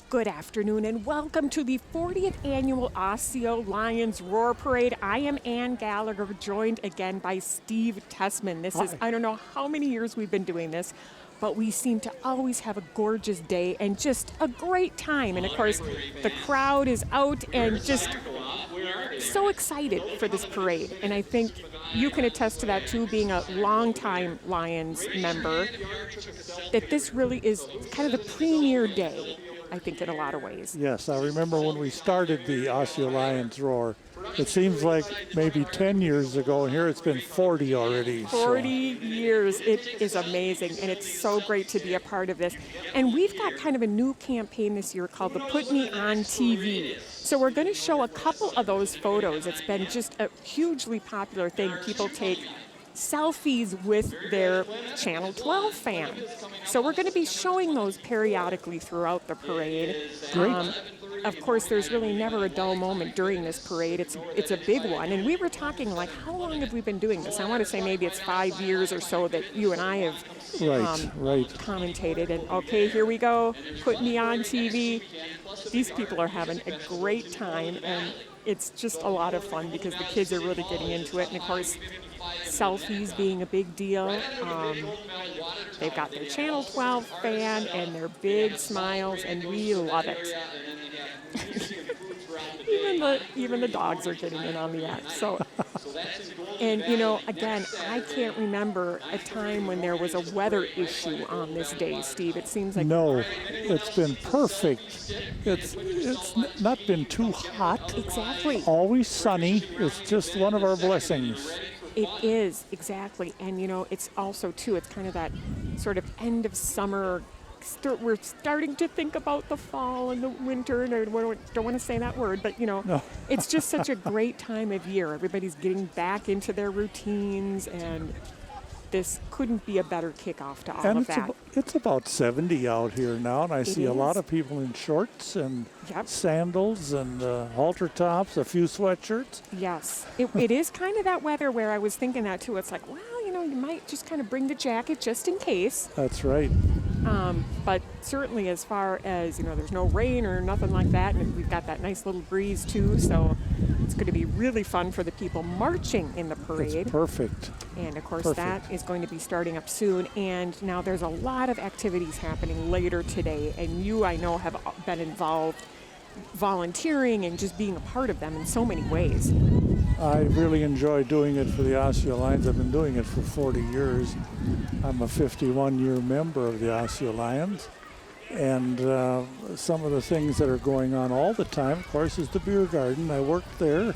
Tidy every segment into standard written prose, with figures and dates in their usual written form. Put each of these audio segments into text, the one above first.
Good afternoon and welcome to the 40th Annual Osseo Lions Roar Parade. I am Ann Gallagher, joined again by Steve Tessman. This is, I don't know how many years we've been doing this, but we seem to always have a gorgeous day and just a great time. And of course, the crowd is out and just so excited for this parade. And I think you can attest to that too, being a longtime Lions member, that this really is kind of the premier day, I think, in a lot of ways. Yes, I remember when we started the Osseo Lions Roar. It seems like maybe 10 years ago, and here it's been 40 already. 40 years. It is amazing, and it's so great to be a part of this. And we've got kind of a new campaign this year called the Put Me on TV. So we're going to show a couple of those photos. It's been just a hugely popular thing. People take selfies with their Channel 12 fan. So we're going to be showing those periodically throughout the parade. Great. Of course, there's really never a dull moment during this parade. It's a big one. And we were talking, like, how long have we been doing this? I want to say maybe it's 5 years or so that you and I have commentated. And, okay, here we go. Put me on TV. These people are having a great time. And it's just a lot of fun because the kids are really getting into it. And, of course, selfies being a big deal. They've got their Channel 12 fan and their big smiles, and we love it. even the dogs are getting in on the act. So, and you know, again, I can't remember a time when there was a weather issue on this day, Steve. It seems like no, it's been perfect. It's not been too hot. Exactly. Always sunny. It's just one of our blessings. It is, exactly. And you know, it's also too, it's kind of that sort of end of summer. We're starting to think about the fall and the winter, and I don't want to say that word, but you know, no. It's just such a great time of year. Everybody's getting back into their routines, and this couldn't be a better kickoff to all of that. It's about 70 out here now, and I see a lot of people in shorts and sandals and halter tops, a few sweatshirts. Yes, it is kind of that weather where I was thinking that too. It's like, well, you know, you might just kind of bring the jacket just in case. That's right. But certainly as far as, you know, there's no rain or nothing like that, and we've got that nice little breeze too, so it's going to be really fun for the people marching in the parade. It's perfect. And of course that is going to be starting up soon, and now there's a lot of activities happening later today, and you, I know, have been involved volunteering and just being a part of them in so many ways. I really enjoy doing it for the Osseo Lions. I've been doing it for 40 years. I'm a 51-year member of the Osseo Lions. And some of the things that are going on all the time, of course, is the beer garden. I work there.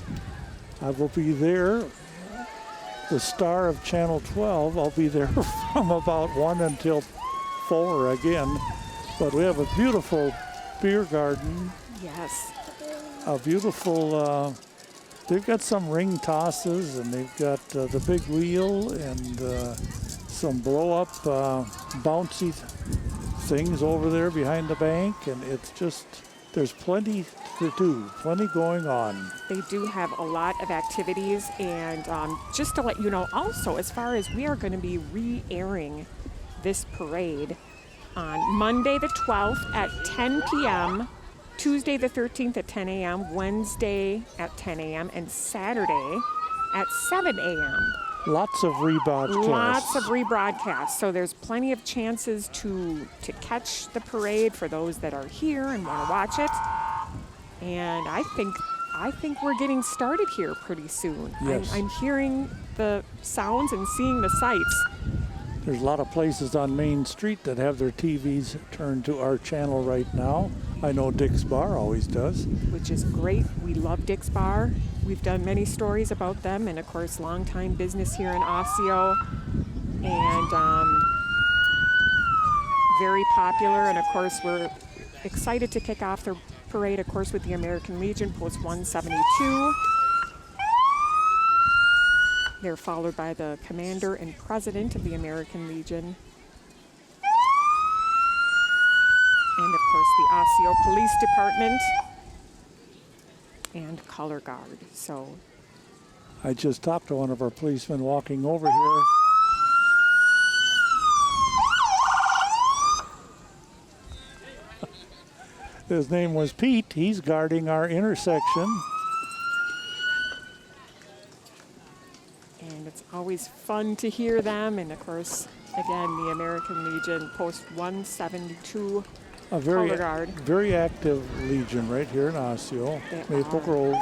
I will be there. The star of Channel 12, I'll be there from about 1 until 4 again. But we have a beautiful beer garden. Yes. A beautiful... they've got some ring tosses, and they've got the big wheel and some blow-up bouncy things over there behind the bank, and it's just, there's plenty to do, plenty going on. They do have a lot of activities, and just to let you know also, as far as we are going to be re-airing this parade on Monday the 12th at 10 p.m., Tuesday the 13th at 10 a.m., Wednesday at 10 a.m., and Saturday at 7 a.m. Lots of rebroadcasts. Lots of rebroadcasts. So there's plenty of chances to catch the parade for those that are here and want to watch it. And I think we're getting started here pretty soon. Yes. I'm hearing the sounds and seeing the sights. There's a lot of places on Main Street that have their TVs turned to our channel right now. I know Dick's Bar always does. Which is great. We love Dick's Bar. We've done many stories about them, and of course, longtime business here in Osseo. And very popular, and of course, we're excited to kick off the parade, of course, with the American Legion, Post 172. They're followed by the commander and president of the American Legion. And, of course, the Osseo Police Department and Color Guard. So I just talked to one of our policemen walking over here. His name was Pete. He's guarding our intersection. And it's always fun to hear them. And of course, again, the American Legion, Post 172, A very active Legion right here in Osseo. Maple Grove.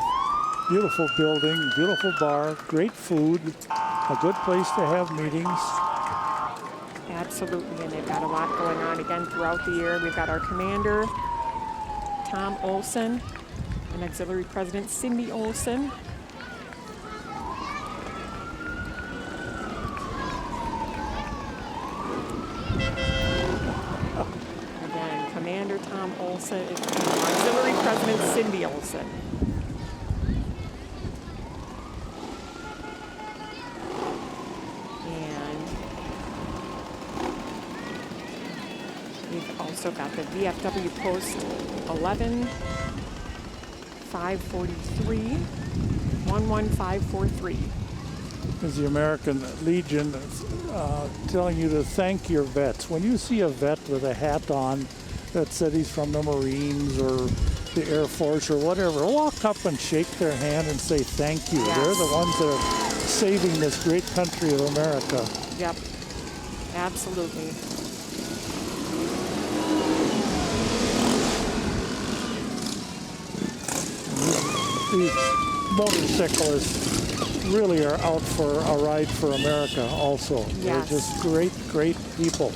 Beautiful building, beautiful bar, great food, a good place to have meetings. Absolutely, and they've got a lot going on again throughout the year. We've got our commander, Tom Olson, and auxiliary president, Cindy Olson. Again, Commander Tom Olson, and auxiliary president, Cindy Olson. We've also got the VFW Post 11, 543, 11543. Is the American Legion telling you to thank your vets. When you see a vet with a hat on that said he's from the Marines or the Air Force or whatever, walk up and shake their hand and say thank you. Yes. They're the ones that are saving this great country of America. Yep, absolutely. These motorcyclists really are out for a ride for America also. Yes. They're just great, great people.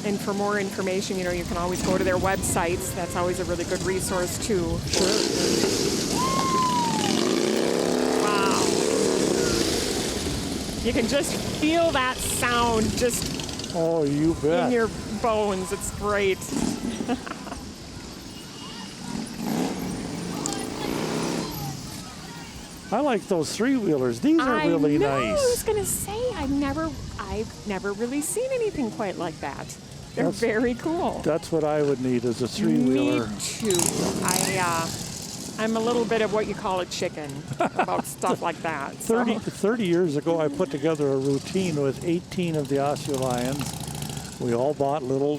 And for more information, you know, you can always go to their websites. That's always a really good resource too. Sure. Wow. You can just feel that sound just Oh, you bet. in your bones. It's great. I like those three-wheelers. These are really I nice. I was gonna say I've never really seen anything quite like that. They're very cool. That's what I would need as a three-wheeler. Me too. I'm a little bit of what you call a chicken about stuff like that. 30 years ago, I put together a routine with 18 of the Osseo Lions. We all bought little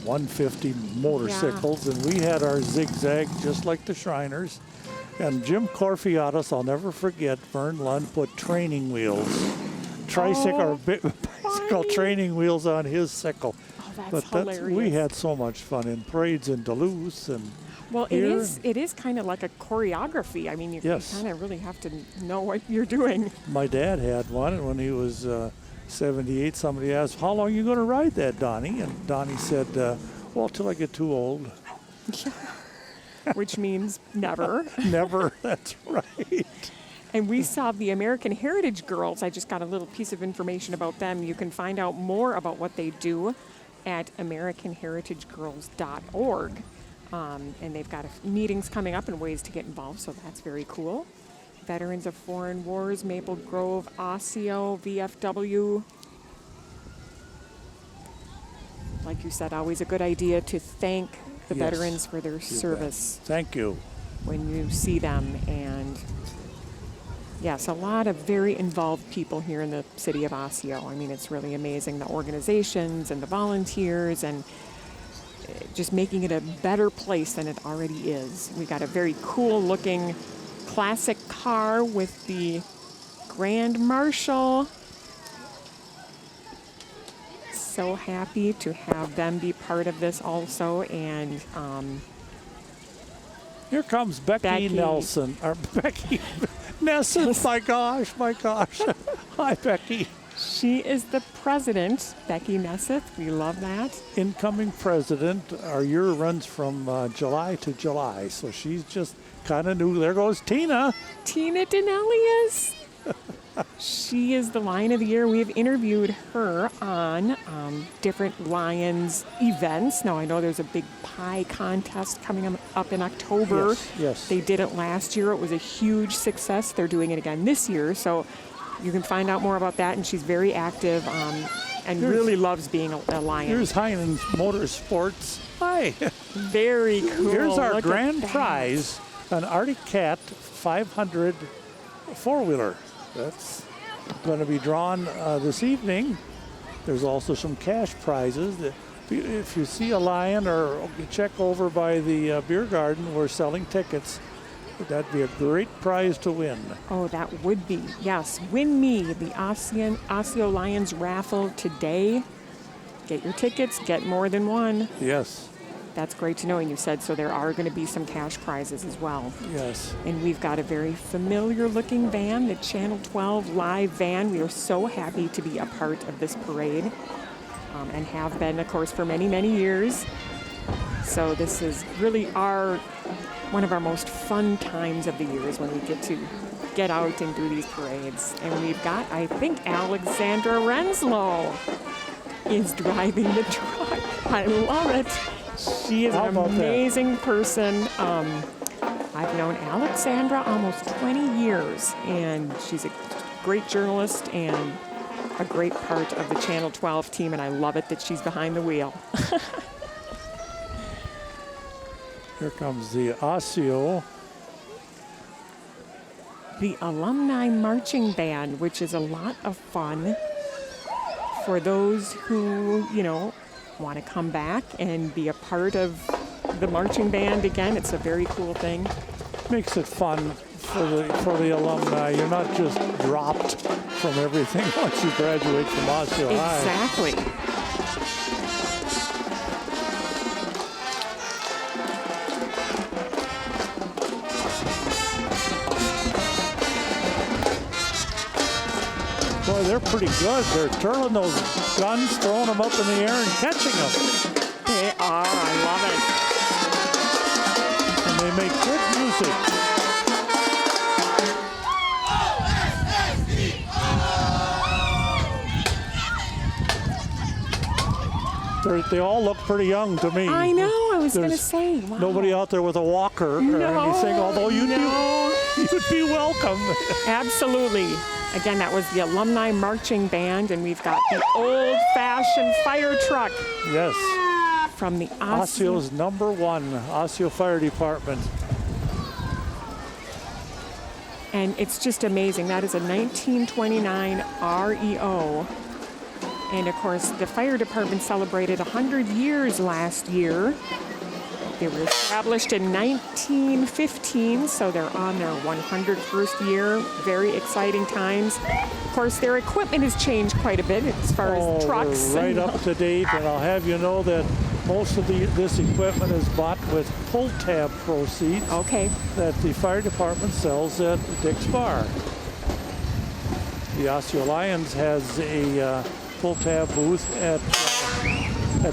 150 motorcycles, and we had our zigzag just like the Shriners. And Jim Corfiatis, I'll never forget, Vern Lund put training wheels, bicycle training wheels on his sickle. Oh, that's hilarious. We had so much fun in parades in Duluth and well, here. it is kind of like a choreography. I mean, you Yes. kind of really have to know what you're doing. My dad had one, and when he was 78, somebody asked, "How long are you going to ride that, Donnie?" And Donnie said, "Well, till I get too old." Which means never. Never, that's right. And we saw the American Heritage Girls. I just got a little piece of information about them. You can find out more about what they do at AmericanHeritageGirls.org. And they've got meetings coming up and ways to get involved, so that's very cool. Veterans of Foreign Wars, Maple Grove, Osseo, VFW. Like you said, always a good idea to thank the Yes, veterans for their service Thank you. when you see them. And yes, a lot of very involved people here in the city of Osseo. I mean, it's really amazing, the organizations and the volunteers and just making it a better place than it already is. We got a very cool looking classic car with the Grand Marshal. So happy to have them be part of this also. And Here comes Becky Nelson, or Becky Nesson. My gosh. Hi, Becky. she is the president, Becky Nesseth. We love that. Incoming president. Our year runs from July to July, so she's just kind of new. There goes Tina. Tina Denelius. She is the Lion of the Year. We've interviewed her on different Lions events. Now, I know there's a big pie contest coming up in October. Yes. They did it last year. It was a huge success. They're doing it again this year. So you can find out more about that. And she's very active and really loves being a Lion. Here's Heinen's Motorsports. Hi. Very cool. Here's our Look grand at that. prize, an Arctic Cat 500 four-wheeler. That's going to be drawn this evening. There's also some cash prizes. The if you see a lion or check over by the beer garden, we're selling tickets. That'd be a great prize to win. Oh, that would be. Yes. Win me the Osseo Lions raffle today. Get your tickets. Get more than one. Yes. That's great to know. And you said so there are going to be some cash prizes as well. Yes. And we've got a very familiar looking van, the Channel 12 live van. We are so happy to be a part of this parade and have been, of course, for many, many years. So this is really one of our most fun times of the year is when we get to get out and do these parades. And we've got, I think, Alexandra Renslow is driving the truck. I love it. She is an amazing person. I've known Alexandra almost 20 years, and she's a great journalist and a great part of the Channel 12 team, and I love it that she's behind the wheel. Here comes the Osseo. The Alumni Marching Band, which is a lot of fun for those who, want to come back and be a part of the marching band again. It's a very cool thing. Makes it fun for the alumni. You're not just dropped from everything once you graduate from Osseo High. Exactly. Boy, they're pretty good. They're twirling those guns, throwing them up in the air and catching them. They are. I love it. And they make good music. They all look pretty young to me. I know. I was going to say. Wow. Nobody out there with a walker or anything, although you'd be welcome. Absolutely. Again, that was the Alumni Marching Band, and we've got the old-fashioned fire truck. Yes. From the Osseo's #1, Osseo Fire Department. And it's just amazing. That is a 1929 REO. And, of course, the fire department celebrated 100 years last year. They were established in 1915, so they're on their 101st year. Very exciting times. Of course, their equipment has changed quite a bit as far as trucks. We're right up to date, and I'll have you know that most of this equipment is bought with pull tab proceeds. Okay. That the fire department sells at Dick's Bar. The Osseo Lions has a pull tab booth at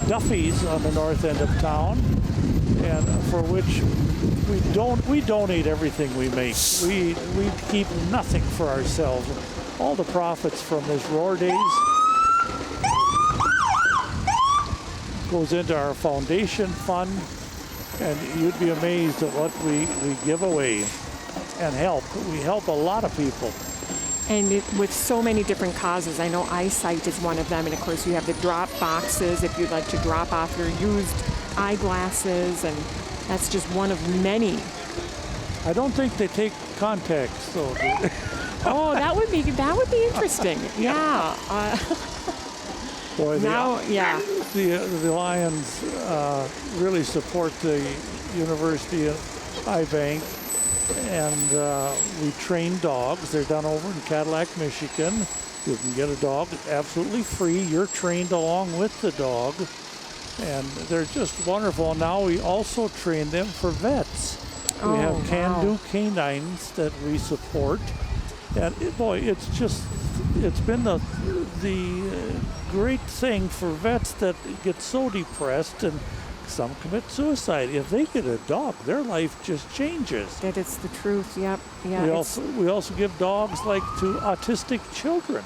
Duffy's on the north end of town, and for which we donate everything we make. We keep nothing for ourselves. All the profits from this Roar Days goes into our foundation fund, and you'd be amazed at what we give away and help. We help a lot of people. And with so many different causes. I know eyesight is one of them, and of course you have the drop boxes if you'd like to drop off your used eyeglasses, and that's just one of many. I don't think they take contacts, though. Oh, that would be interesting. Yeah. Boy, the Lions really support the University of I-Bank, and we train dogs. They're done over in Cadillac, Michigan. You can get a dog absolutely free. You're trained along with the dog, and they're just wonderful. Now we also train them for vets. We have can-do canines that we support, and it's been the great thing for vets that get so depressed, and some commit suicide. If they get a dog, their life just changes. That is the truth. Yep. Yeah. We also give dogs to autistic children.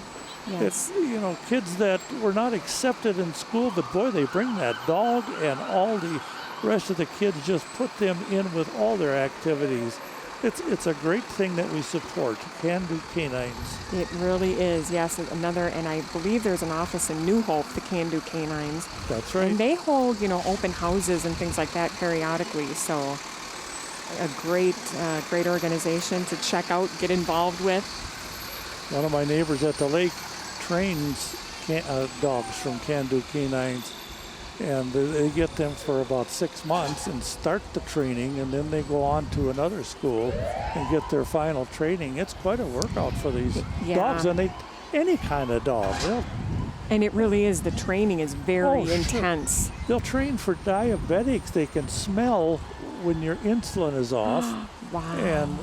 Yes. It's kids that were not accepted in school, but boy, they bring that dog, and all the rest of the kids just put them in with all their activities. It's a great thing that we support, Can-Do Canines. It really is, yes. And I believe there's an office in New Hope, the Can-Do Canines. That's right. And they hold, open houses and things like that periodically. So a great organization to check out, get involved with. One of my neighbors at the lake trains dogs from Can-Do Canines. And they get them for about 6 months and start the training, and then they go on to another school and get their final training. It's quite a workout for these dogs, and any kind of dog. And it really is. The training is very intense. Sure. They'll train for diabetics. They can smell when your insulin is off. Wow. And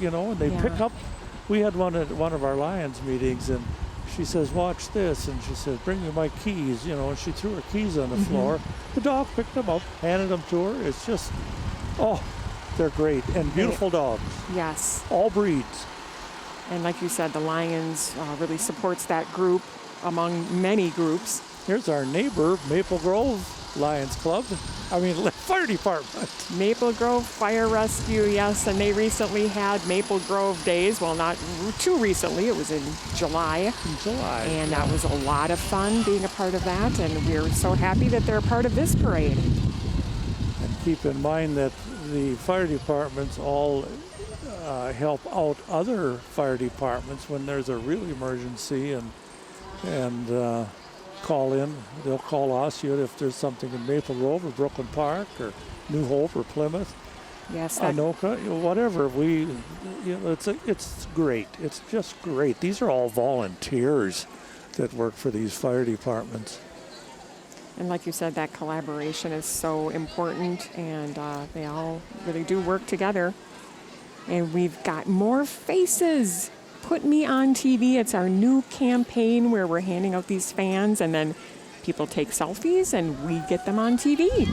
and they pick up. We had one at one of our Lions meetings, and she says, "Watch this," and she says, "Bring me my keys," and she threw her keys on the floor. The dog picked them up, handed them to her. It's just, they're great and beautiful dogs. Yes. All breeds. And like you said, the Lions really supports that group among many groups. Here's our neighbor, Maple Grove Lions Club. Fire department. Maple Grove Fire Rescue, yes, and they recently had Maple Grove Days. Well, not too recently. It was in July. And that was a lot of fun being a part of that, and we're so happy that they're a part of this parade. And keep in mind that the fire departments all help out other fire departments when there's a real emergency and call in. They'll call Osseo if there's something in Maple Grove or Brooklyn Park or New Hope or Plymouth. Yes, Anoka, whatever. It's great. It's just great. These are all volunteers that work for these fire departments. And like you said, that collaboration is so important, and they all really do work together. And we've got more faces. Put Me on TV. It's our new campaign where we're handing out these fans, and then people take selfies and we get them on TV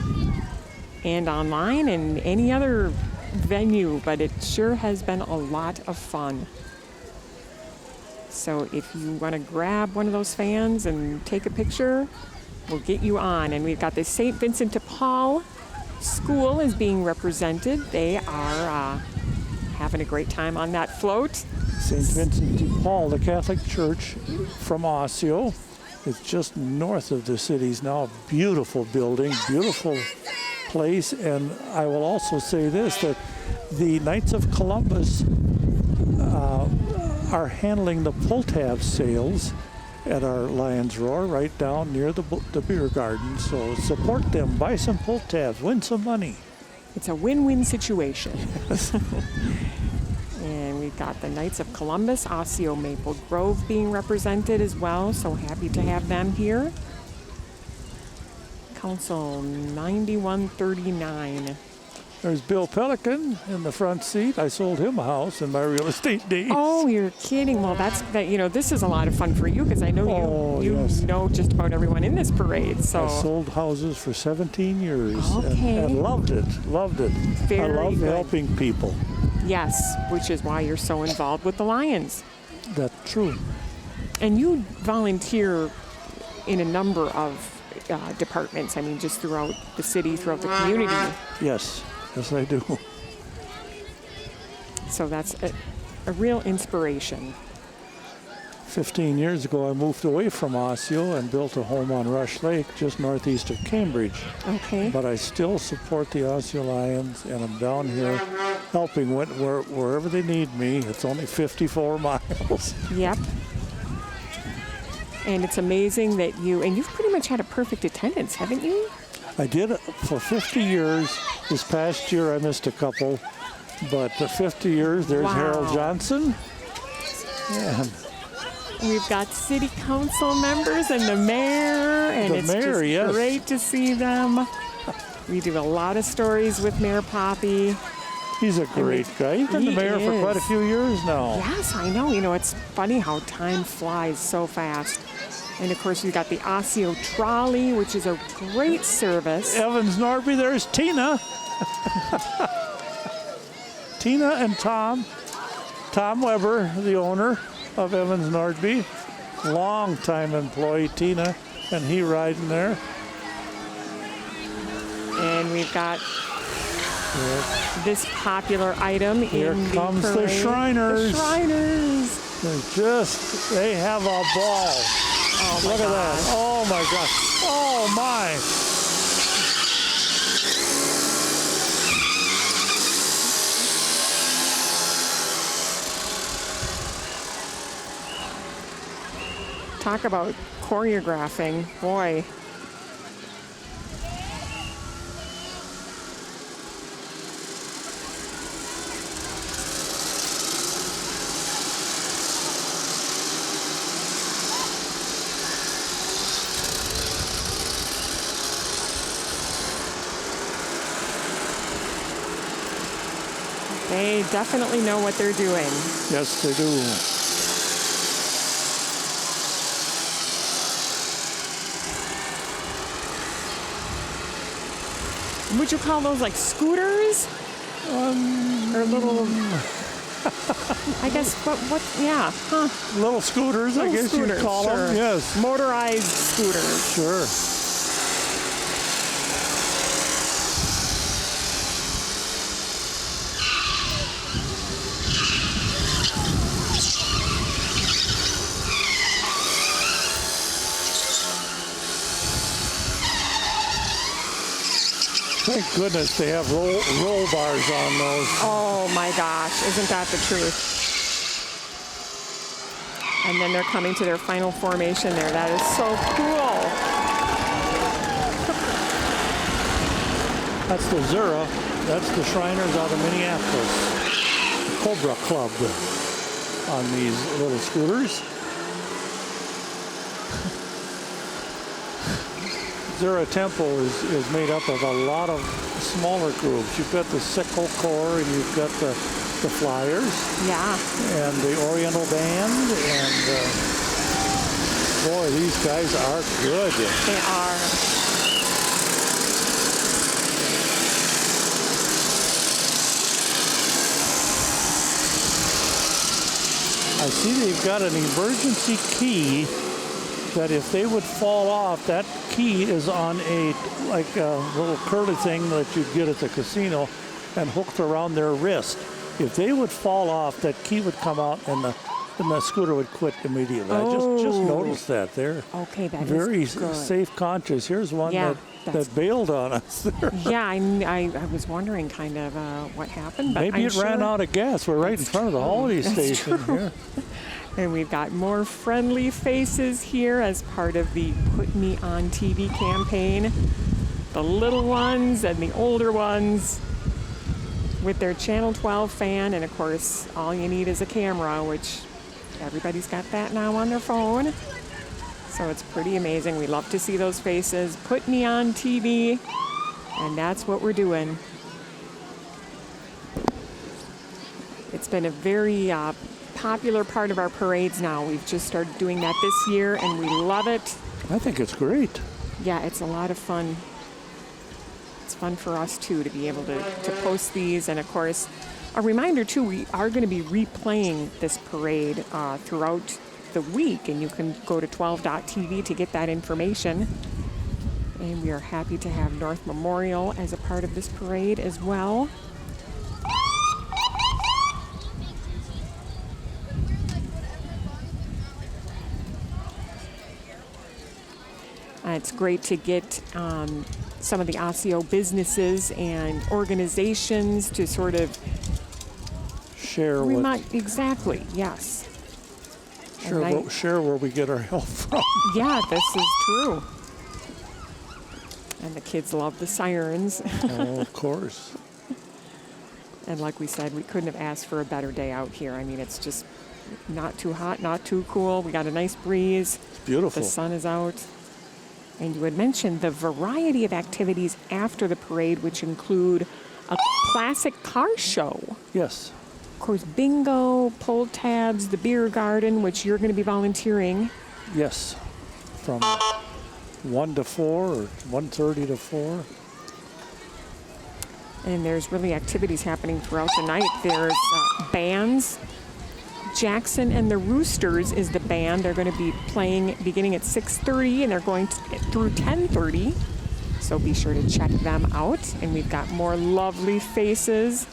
and online and any other venue. But it sure has been a lot of fun. So if you want to grab one of those fans and take a picture, we'll get you on. And we've got the St. Vincent de Paul School is being represented. They are having a great time on that float. St. Vincent de Paul, the Catholic Church from Osseo. It's just north of the cities now. Beautiful building, beautiful place. And I will also say this, that the Knights of Columbus are handling the pull-tab sales at our Lions Roar right down near the beer garden. So support them, buy some pull-tabs, win some money. It's a win-win situation. And we've got the Knights of Columbus, Osseo Maple Grove being represented as well. So happy to have them here. Council 9139. There's Bill Pelican in the front seat. I sold him a house in my real estate days. Oh, you're kidding. Well, this is a lot of fun for you because I know you know just about everyone in this parade. So I sold houses for 17 years okay. and loved it. I love helping people. Yes, which is why you're so involved with the Lions. That's true. And you volunteer in a number of departments, just throughout the city, throughout the community. Yes, I do. So that's a real inspiration. 15 years ago, I moved away from Osseo and built a home on Rush Lake, just northeast of Cambridge. Okay. But I still support the Osseo Lions, and I'm down here helping wherever they need me. It's only 54 miles. Yep. And it's amazing that you've pretty much had a perfect attendance, haven't you? I did it for 50 years. This past year I missed a couple, but the 50 years, there's Harold Johnson. And we've got city council members and the mayor, and it's just great to see them. We do a lot of stories with Mayor Poppy. He's a great guy. He's been the mayor for quite a few years now. Yes, I know. It's funny how time flies so fast. And, of course, we've got the Osseo Trolley, which is a great service. Evans Norby, there's Tina. Tina and Tom. Tom Weber, the owner of Evans Nordby. Long-time employee, Tina, and he riding there. And we've got this popular item Here in the comes parade. the Shriners. The Shriners. They have a ball. Oh, look at that. Oh, my God. Oh, my. Talk about choreographing. Boy. They definitely know what they're doing. Yes, they do. Would you call those like scooters? Or little, I guess, yeah, huh. Little scooters, I guess you'd call them. Yes. Motorized scooters. Sure. Thank goodness they have roll bars on those. Oh my gosh, isn't that the truth? And then they're coming to their final formation there. That is so cool. That's the Zura. That's the Shriners out of Minneapolis. The Cobra Club on these little scooters. Zura Temple is made up of a lot of smaller groups. You've got the Sickle Corps, and you've got the Flyers. Yeah. And the Oriental Band. And boy, these guys are good. They are. I see they've got an emergency key that if they would fall off, that key is on a little curly thing that you'd get at the casino and hooked around their wrist. If they would fall off, that key would come out and the scooter would quit immediately. I just noticed that there. Okay, that very is good. Safe conscious. Here's one that bailed on us there. Yeah, I was wondering kind of what happened. But Maybe it ran out of gas. We're right in front of the holiday station here. And we've got more friendly faces here as part of the Put Me on TV campaign. The little ones and the older ones with their Channel 12 fan. And of course, all you need is a camera, which everybody's got that now on their phone. So it's pretty amazing. We love to see those faces. Put Me on TV. And that's what we're doing. It's been a very popular part of our parades now. We've just started doing that this year, and we love it. I think it's great. Yeah, it's a lot of fun. It's fun for us, too, to be able to post these. And, of course, a reminder, too, we are going to be replaying this parade throughout the week, and you can go to 12.tv to get that information. And we are happy to have North Memorial as a part of this parade as well. It's great to get some of the Osseo businesses and organizations to sort of share exactly, yes. Share where we get our help from. Yeah, this is true. And the kids love the sirens. Oh, of course. And like we said, we couldn't have asked for a better day out here. I mean, it's just not too hot, not too cool. We got a nice breeze. It's beautiful. The sun is out. And you had mentioned the variety of activities after the parade, which include a classic car show. Yes. Of course, bingo, pull tabs, the beer garden, which you're going to be volunteering. Yes. From 1 to 4 or 1:30 to 4. And there's really activities happening throughout the night. There's bands. Jackson and the Roosters is the band. They're going to be playing beginning at 6:30, and they're going through 10:30. So be sure to check them out. And we've got more lovely faces,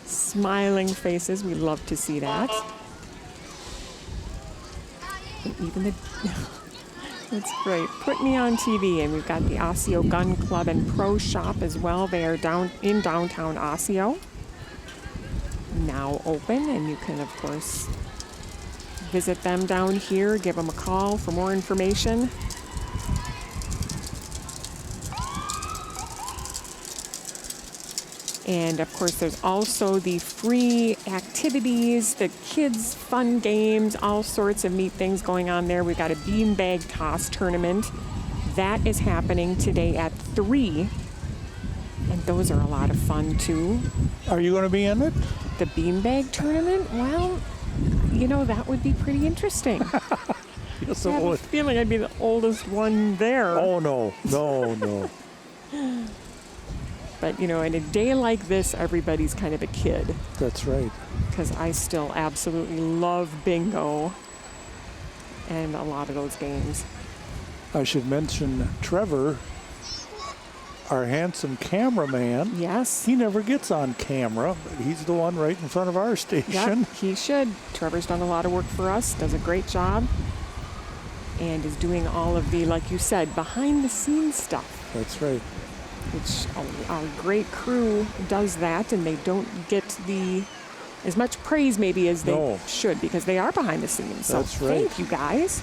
smiling faces. We love to see that. And even it's great. Put Me on TV, and we've got the Osseo Gun Club and Pro Shop as well. They are down in downtown Osseo. Now open, and you can of course visit them down here, give them a call for more information. And of course there's also the free activities, the kids fun games, all sorts of neat things going on there. We've got a beanbag toss tournament that is happening today at 3. And those are a lot of fun too. Are you going to be in it? The beanbag tournament? Well, that would be pretty interesting. Yes, I it have a would. feeling I'd be the oldest one there. Oh, no. But, in a day like this, everybody's kind of a kid. That's right. Because I still absolutely love bingo and a lot of those games. I should mention Trevor, our handsome cameraman. Yes. He never gets on camera, but he's the one right in front of our station. Yep, he should. Trevor's done a lot of work for us, does a great job, and is doing all of the, like you said, behind-the-scenes stuff. That's right. Which our great crew does that, and they don't get as much praise maybe as they should, because they are behind the scenes. So that's right. Thank you, guys.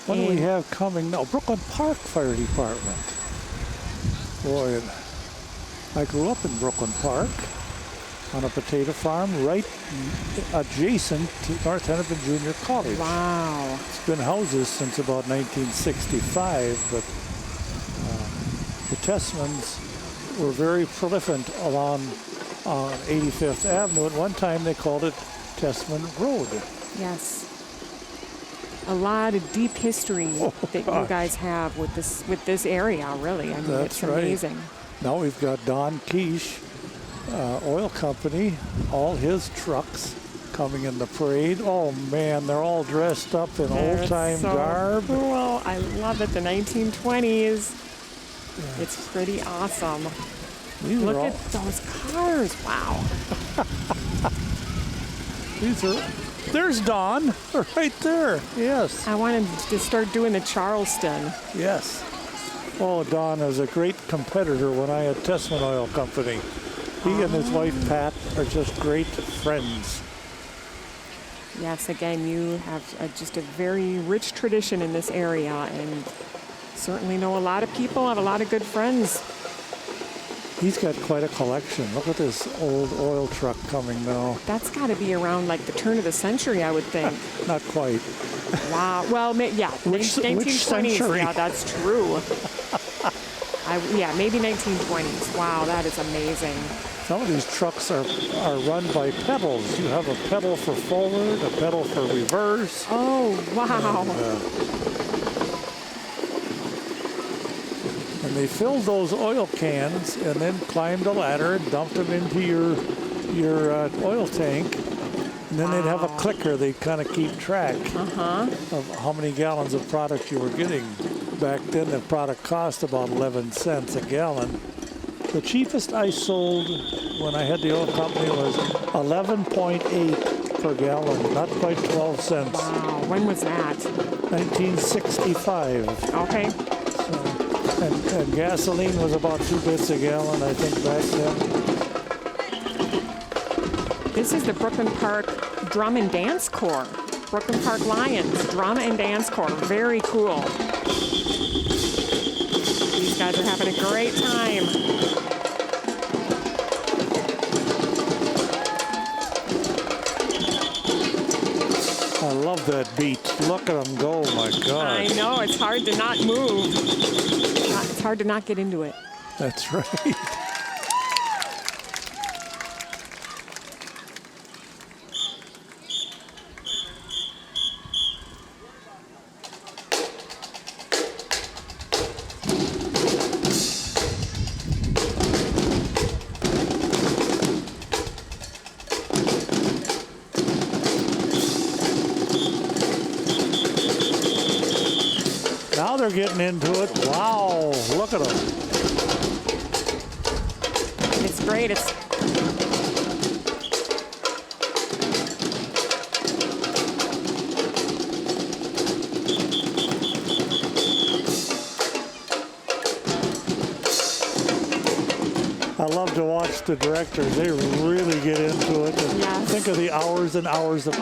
What do we have coming now? Brooklyn Park Fire Department. Boy, I grew up in Brooklyn Park on a potato farm right adjacent to North Hennepin Junior College. Wow. It's been houses since about 1965, but the Tessmans were very prolific along 85th Avenue. At one time, they called it Tessman Road. Yes. A lot of deep history that you guys have with this area, really. I mean, That's it's amazing. Right. Now we've got Don Quiche, oil company, all his trucks coming in the parade. Oh, man, they're all dressed up in old-time garb. Cool. I love it, the 1920s. Yeah. It's pretty awesome. Look at those cars. Wow. There's Don right there. Yes. I wanted to start doing the Charleston. Yes. Oh, Don is a great competitor when I had Tessman Oil Company. He and his wife, Pat, are just great friends. Yes, again, you have just a very rich tradition in this area, and certainly know a lot of people, have a lot of good friends. He's got quite a collection. Look at this old oil truck coming now. That's got to be around like the turn of the century, I would think. Not quite. Wow. Well, yeah. Which 1920s. century? Yeah, that's true. Maybe 1920s. Wow, that is amazing. Some of these trucks are run by pedals. You have a pedal for forward, a pedal for reverse. Oh, wow. And they filled those oil cans and then climbed a ladder and dumped them into your oil tank. And then they'd have a clicker. They'd kind of keep track of how many gallons of product you were getting. Back then, the product cost about 11 cents a gallon. The cheapest I sold when I had the oil company was 11.8 per gallon, not quite 12 cents. Wow. When was that? 1965. Okay. And gasoline was about 2 bits a gallon, I think, back then. This is the Brooklyn Park Drum and Dance Corps. Brooklyn Park Lions Drum and Dance Corps. Very cool. These guys are having a great time. I love that beat. Look at them go, my God. I know, it's hard to not move. It's hard to not get into it. That's right. Now they're getting into it. Wow, look at them. It's great. I love to watch the directors. They really get into it. And Yes. think of the hours and hours of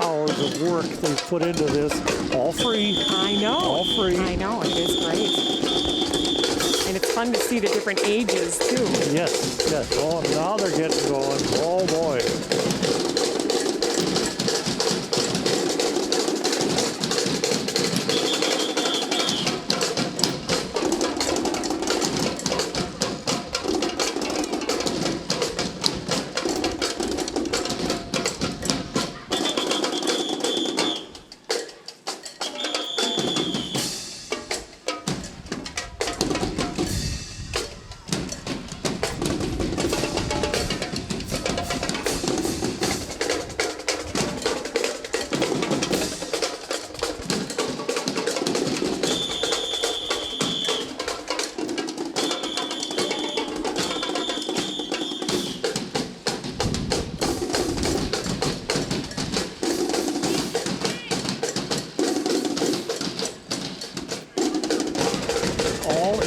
work they've put into this. All free. I know. All free. I know. It is great. And it's fun to see the different ages, too. Yes, yes. Oh, now they're getting going. Oh, boy.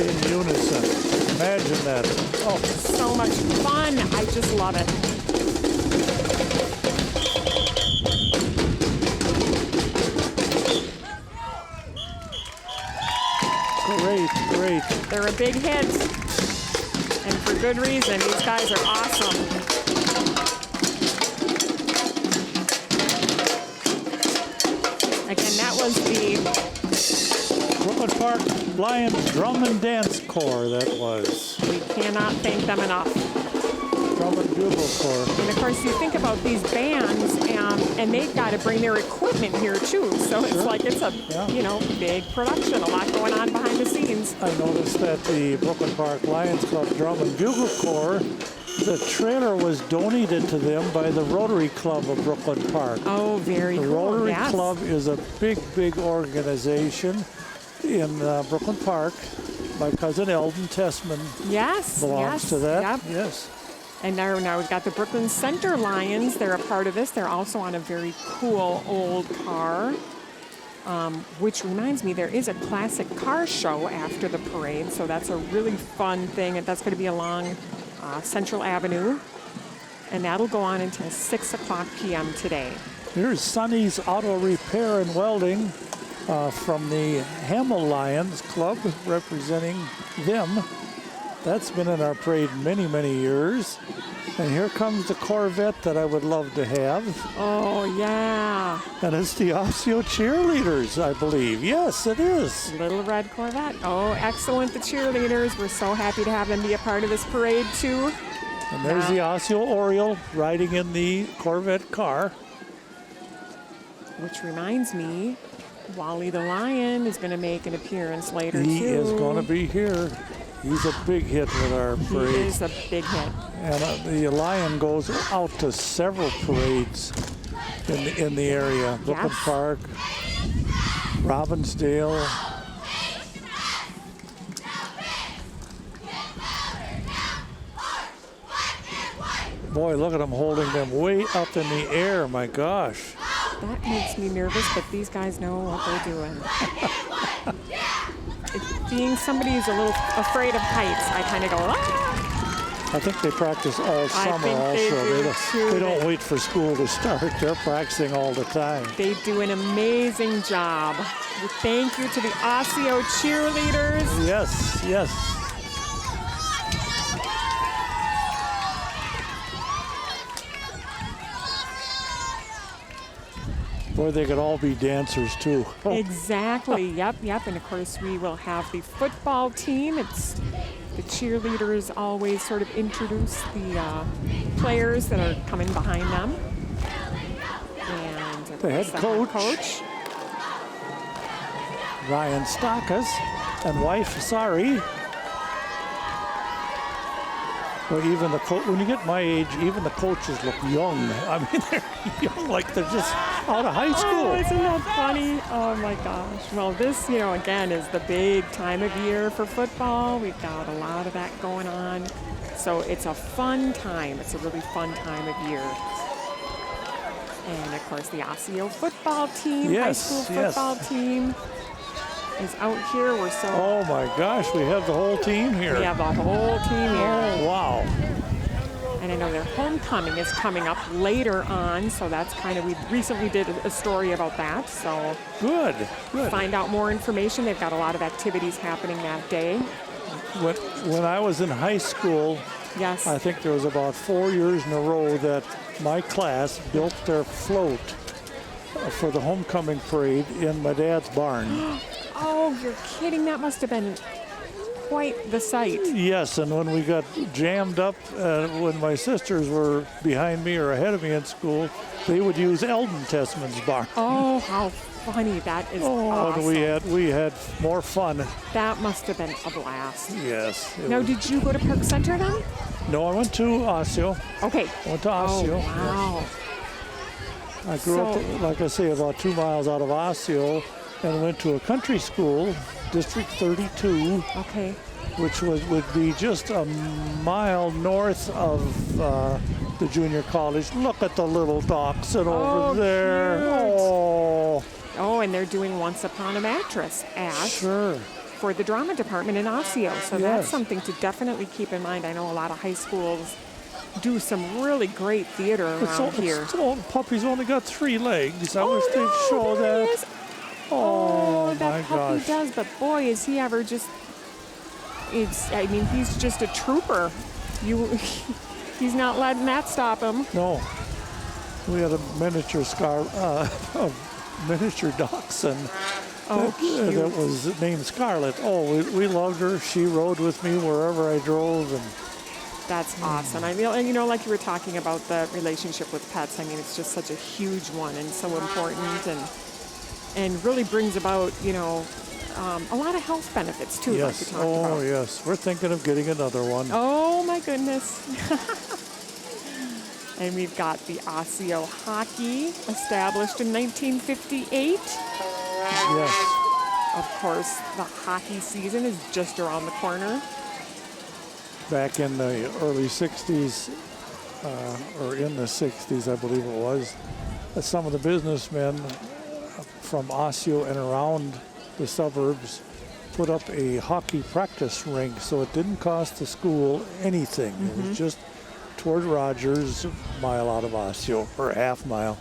in unison. Imagine that. Oh, So much fun. I just love it. great. They're a big hit. And for good reason. These guys are awesome. Again, that was the Brooklyn Park Lions Drum and Dance Corps, that was. we cannot thank them enough. Drum and Bugle Corps. And of course, you think about these bands, and they've got to bring their equipment here too. So it's like it's a big production, a lot going on behind the scenes. I noticed that the Brooklyn Park Lions Club Drum and Bugle Corps, the trailer was donated to them by the Rotary Club of Brooklyn Park. Oh, very The cool. Rotary Yes. Club is a big organization in Brooklyn Park. My cousin Eldon Tessman Yes. belongs yes, to that. Yep. Yes. And now we've got the Brooklyn Center Lions. They're a part of this. They're also on a very cool old car. Which reminds me, there is a classic car show after the parade, so that's a really fun thing, and that's going to be along Central Avenue, and that'll go on until 6 o'clock p.m. today. Here's Sonny's Auto Repair and Welding from the Hamel Lions Club, representing them. That's been in our parade many years. And here comes the Corvette that I would love to have. Oh, yeah. And it's the Osseo cheerleaders, I believe. Yes, it is. Little red Corvette. Oh, excellent, the cheerleaders. We're so happy to have them be a part of this parade, too. And there's the Osseo Oriole riding in the Corvette car. Which reminds me, Wally the Lion is going to make an appearance later, He too. is going to be here. He's a big hit with our parade. He is a big hit. And the Lion goes out to several parades in the area. Brooklyn Yes. Park, Robbinsdale. Boy, look at them holding them way up in the air. My gosh. That makes me nervous, but these guys know what they're doing. Being somebody who's a little afraid of heights, I kind of go, ah! I think they practice all summer think they also. do, too. They don't wait for school to start. They're practicing all the time. They do an amazing job. Thank you to the Osseo cheerleaders. Yes. Boy, they could all be dancers too. Exactly. Yep. And of course, we will have the football team. It's the cheerleaders always sort of introduce the players that are coming behind them. And of The head course, coach. Ryan Stockas and wife Sari. Well, even the when you get my age, even the coaches look young. I mean, they're young, like they're just out of high school. Oh, isn't that funny? Oh my gosh. Well, this, again, is the big time of year for football. We've got a lot of that going on. So it's a fun time. It's a really fun time of year. And of course, the Osseo football team, high school football team, is out here. We're so. Oh my gosh, we have the whole team here. We have the whole team here. Oh, wow. And I know their homecoming is coming up later on, so that's we recently did a story about that. So Good. find out more information. They've got a lot of activities happening that day. When I was in high school, Yes. I think there was about 4 years in a row that my class built their float for the homecoming parade in my dad's barn. Oh, you're kidding. That must have been quite the sight. Yes, and when we got jammed up, when my sisters were behind me or ahead of me in school, they would use Eldon Tessman's barn. Oh, how funny. That is awesome. And we had more fun. That must have been a blast. Yes. Now, did you go to Park Center then? No, I went to Osseo. Okay. I went to Osseo. Oh, wow. I grew up, like I say, about 2 miles out of Osseo, and went to a country school, District 32, Okay. which would be just a mile north of the junior college. Look at the little dachshund over there. Cute. Oh, Oh, and they're doing Once Upon a Mattress at sure. for the drama department in Osseo. So Yes. that's something to definitely keep in mind. I know a lot of high schools do some really great theater around here. Puppy's only got 3 legs. I wish Oh, they'd no, show there he that. is. Oh, my that puppy gosh. does, but boy, is he ever just, he's just a trooper. He's not letting that stop him. No. We had a miniature a miniature dachshund Oh, cute. that was named Scarlet. Oh, we loved her. She rode with me wherever I drove, and That's awesome. And like you were talking about the relationship with pets. I mean, it's just such a huge one and so important, and really brings about, a lot of health benefits too. yes. Like you talked about. Oh, yes. We're thinking of getting another one. Oh my goodness. And we've got the Osseo Hockey, established in 1958. Yes. Of course, the hockey season is just around the corner. Back in the early 60s, or in the 60s, I believe it was, some of the businessmen from Osseo and around the suburbs put up a hockey practice rink, so it didn't cost the school anything. It was just toward Rogers, a mile out of Osseo, or a half mile.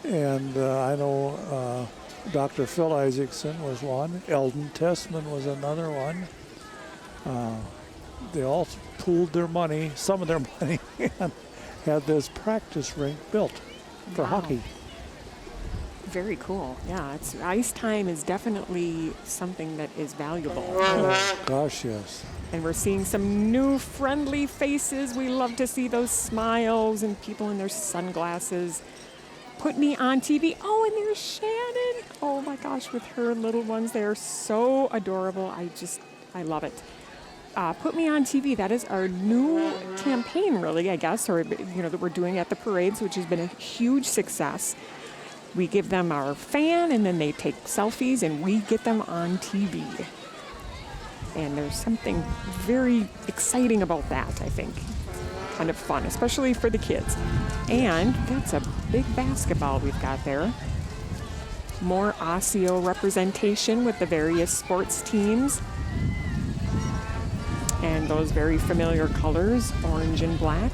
And I know Dr. Phil Isaacson was one. Eldon Tessman was another one. They all pooled their money, some of their money, and had this practice rink built for hockey. Very cool. Yeah, ice time is definitely something that is valuable. Oh, gosh, yes. And we're seeing some new friendly faces. We love to see those smiles and people in their sunglasses. Put me on TV. Oh, and there's Shannon. Oh my gosh, with her little ones. They are so adorable. I love it. Put Me on TV. That is our new campaign, really, I guess, or, that we're doing at the parades, which has been a huge success. We give them our fan, and then they take selfies, and we get them on TV. And there's something very exciting about that, I think. Kind of fun, especially for the kids. And that's a big basketball we've got there. More Osseo representation with the various sports teams. And those very familiar colors, orange and black.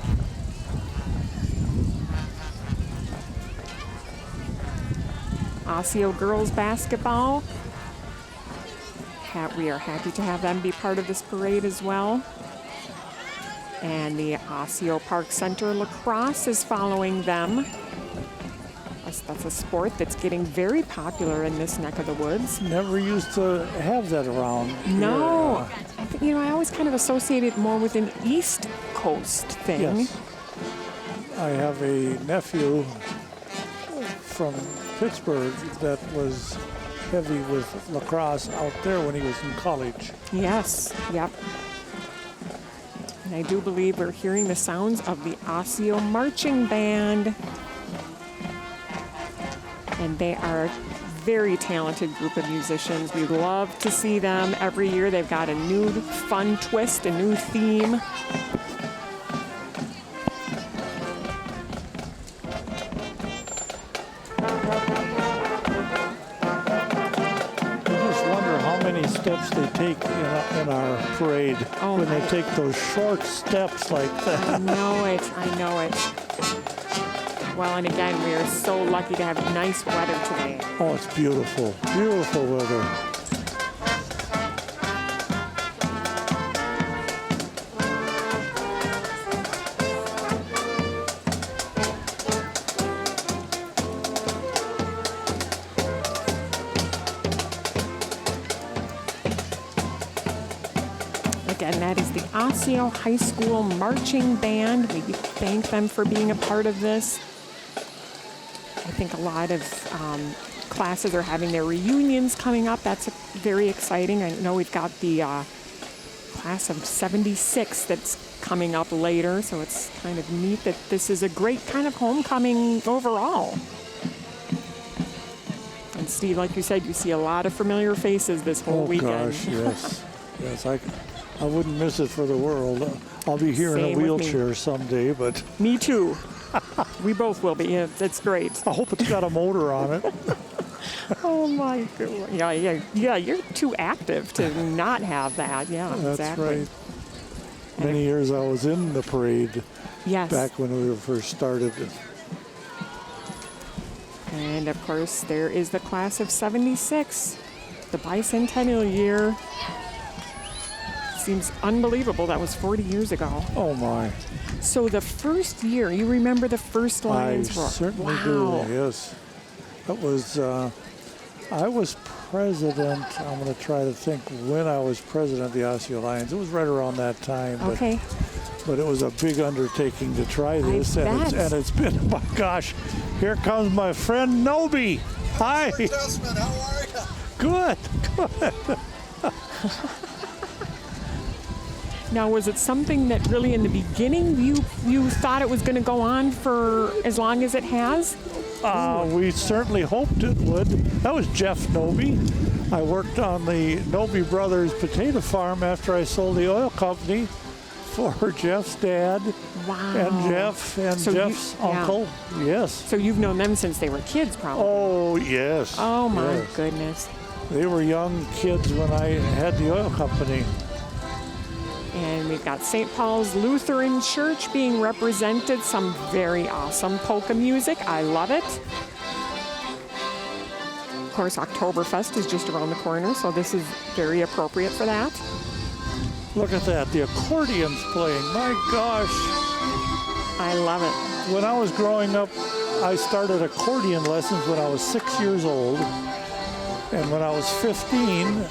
Osseo girls basketball. We are happy to have them be part of this parade as well. And the Osseo Park Center lacrosse is following them. That's a sport that's getting very popular in this neck of the woods. Never used to have that around. No. Here. I think, I always kind of associate it more with an East Coast thing. Yes. I have a nephew from Pittsburgh that was heavy with lacrosse out there when he was in college. Yes, yep. And I do believe we're hearing the sounds of the Osseo Marching Band. And they are a very talented group of musicians. We love to see them every year. They've got a new fun twist, a new theme. Steps they take in our parade when they take those short steps like that. I know it. Well, and again, we are so lucky to have nice weather today. Oh, it's beautiful. Beautiful weather. Again, that is the Osseo High School Marching Band. We thank them for being a part of this. I think a lot of classes are having their reunions coming up. That's very exciting. I know we've got the class of 76 that's coming up later, so it's kind of neat that this is a great kind of homecoming overall. And Steve, like you said, you see a lot of familiar faces this whole weekend. Oh gosh, yes. Yes, I wouldn't miss it for the world. I'll be here Same in a wheelchair someday, but... Me too. We both will be. Yeah, that's great. I hope it's got a motor on it. Oh my God. Yeah, you're too active to not have that. Yeah, That's exactly. right. Many years I was in the parade Yes. back when we first started. And of course, there is the class of 76, the bicentennial year. Seems unbelievable. That was 40 years ago. Oh my. So the first year, you remember the first Lions Roar? I certainly Wow. do, yes. That was, I was president, I'm going to try to think when I was president of the Osseo Lions. It was right around that time. Okay. But it was a big undertaking to try this. bet. It's been, oh my gosh, here comes my friend Noby. Hi. Testman, how are you? Good. Now, was it something that really in the beginning you thought it was going to go on for as long as it has? We certainly hoped it would. That was Jeff Noby. I worked on the Noby Brothers potato farm after I sold the oil company for Jeff's dad Wow. and Jeff and So Jeff's yeah. uncle. Yes. So you've known them since they were kids, probably. Oh, yes. Oh, my Yes. goodness. They were young kids when I had the oil company. And we've got St. Paul's Lutheran Church being represented. Some very awesome polka music. I love it. Of course, Oktoberfest is just around the corner, so this is very appropriate for that. Look at that. The accordion's playing. My gosh. I love it. When I was growing up, I started accordion lessons when I was 6 years old. And when I was 15,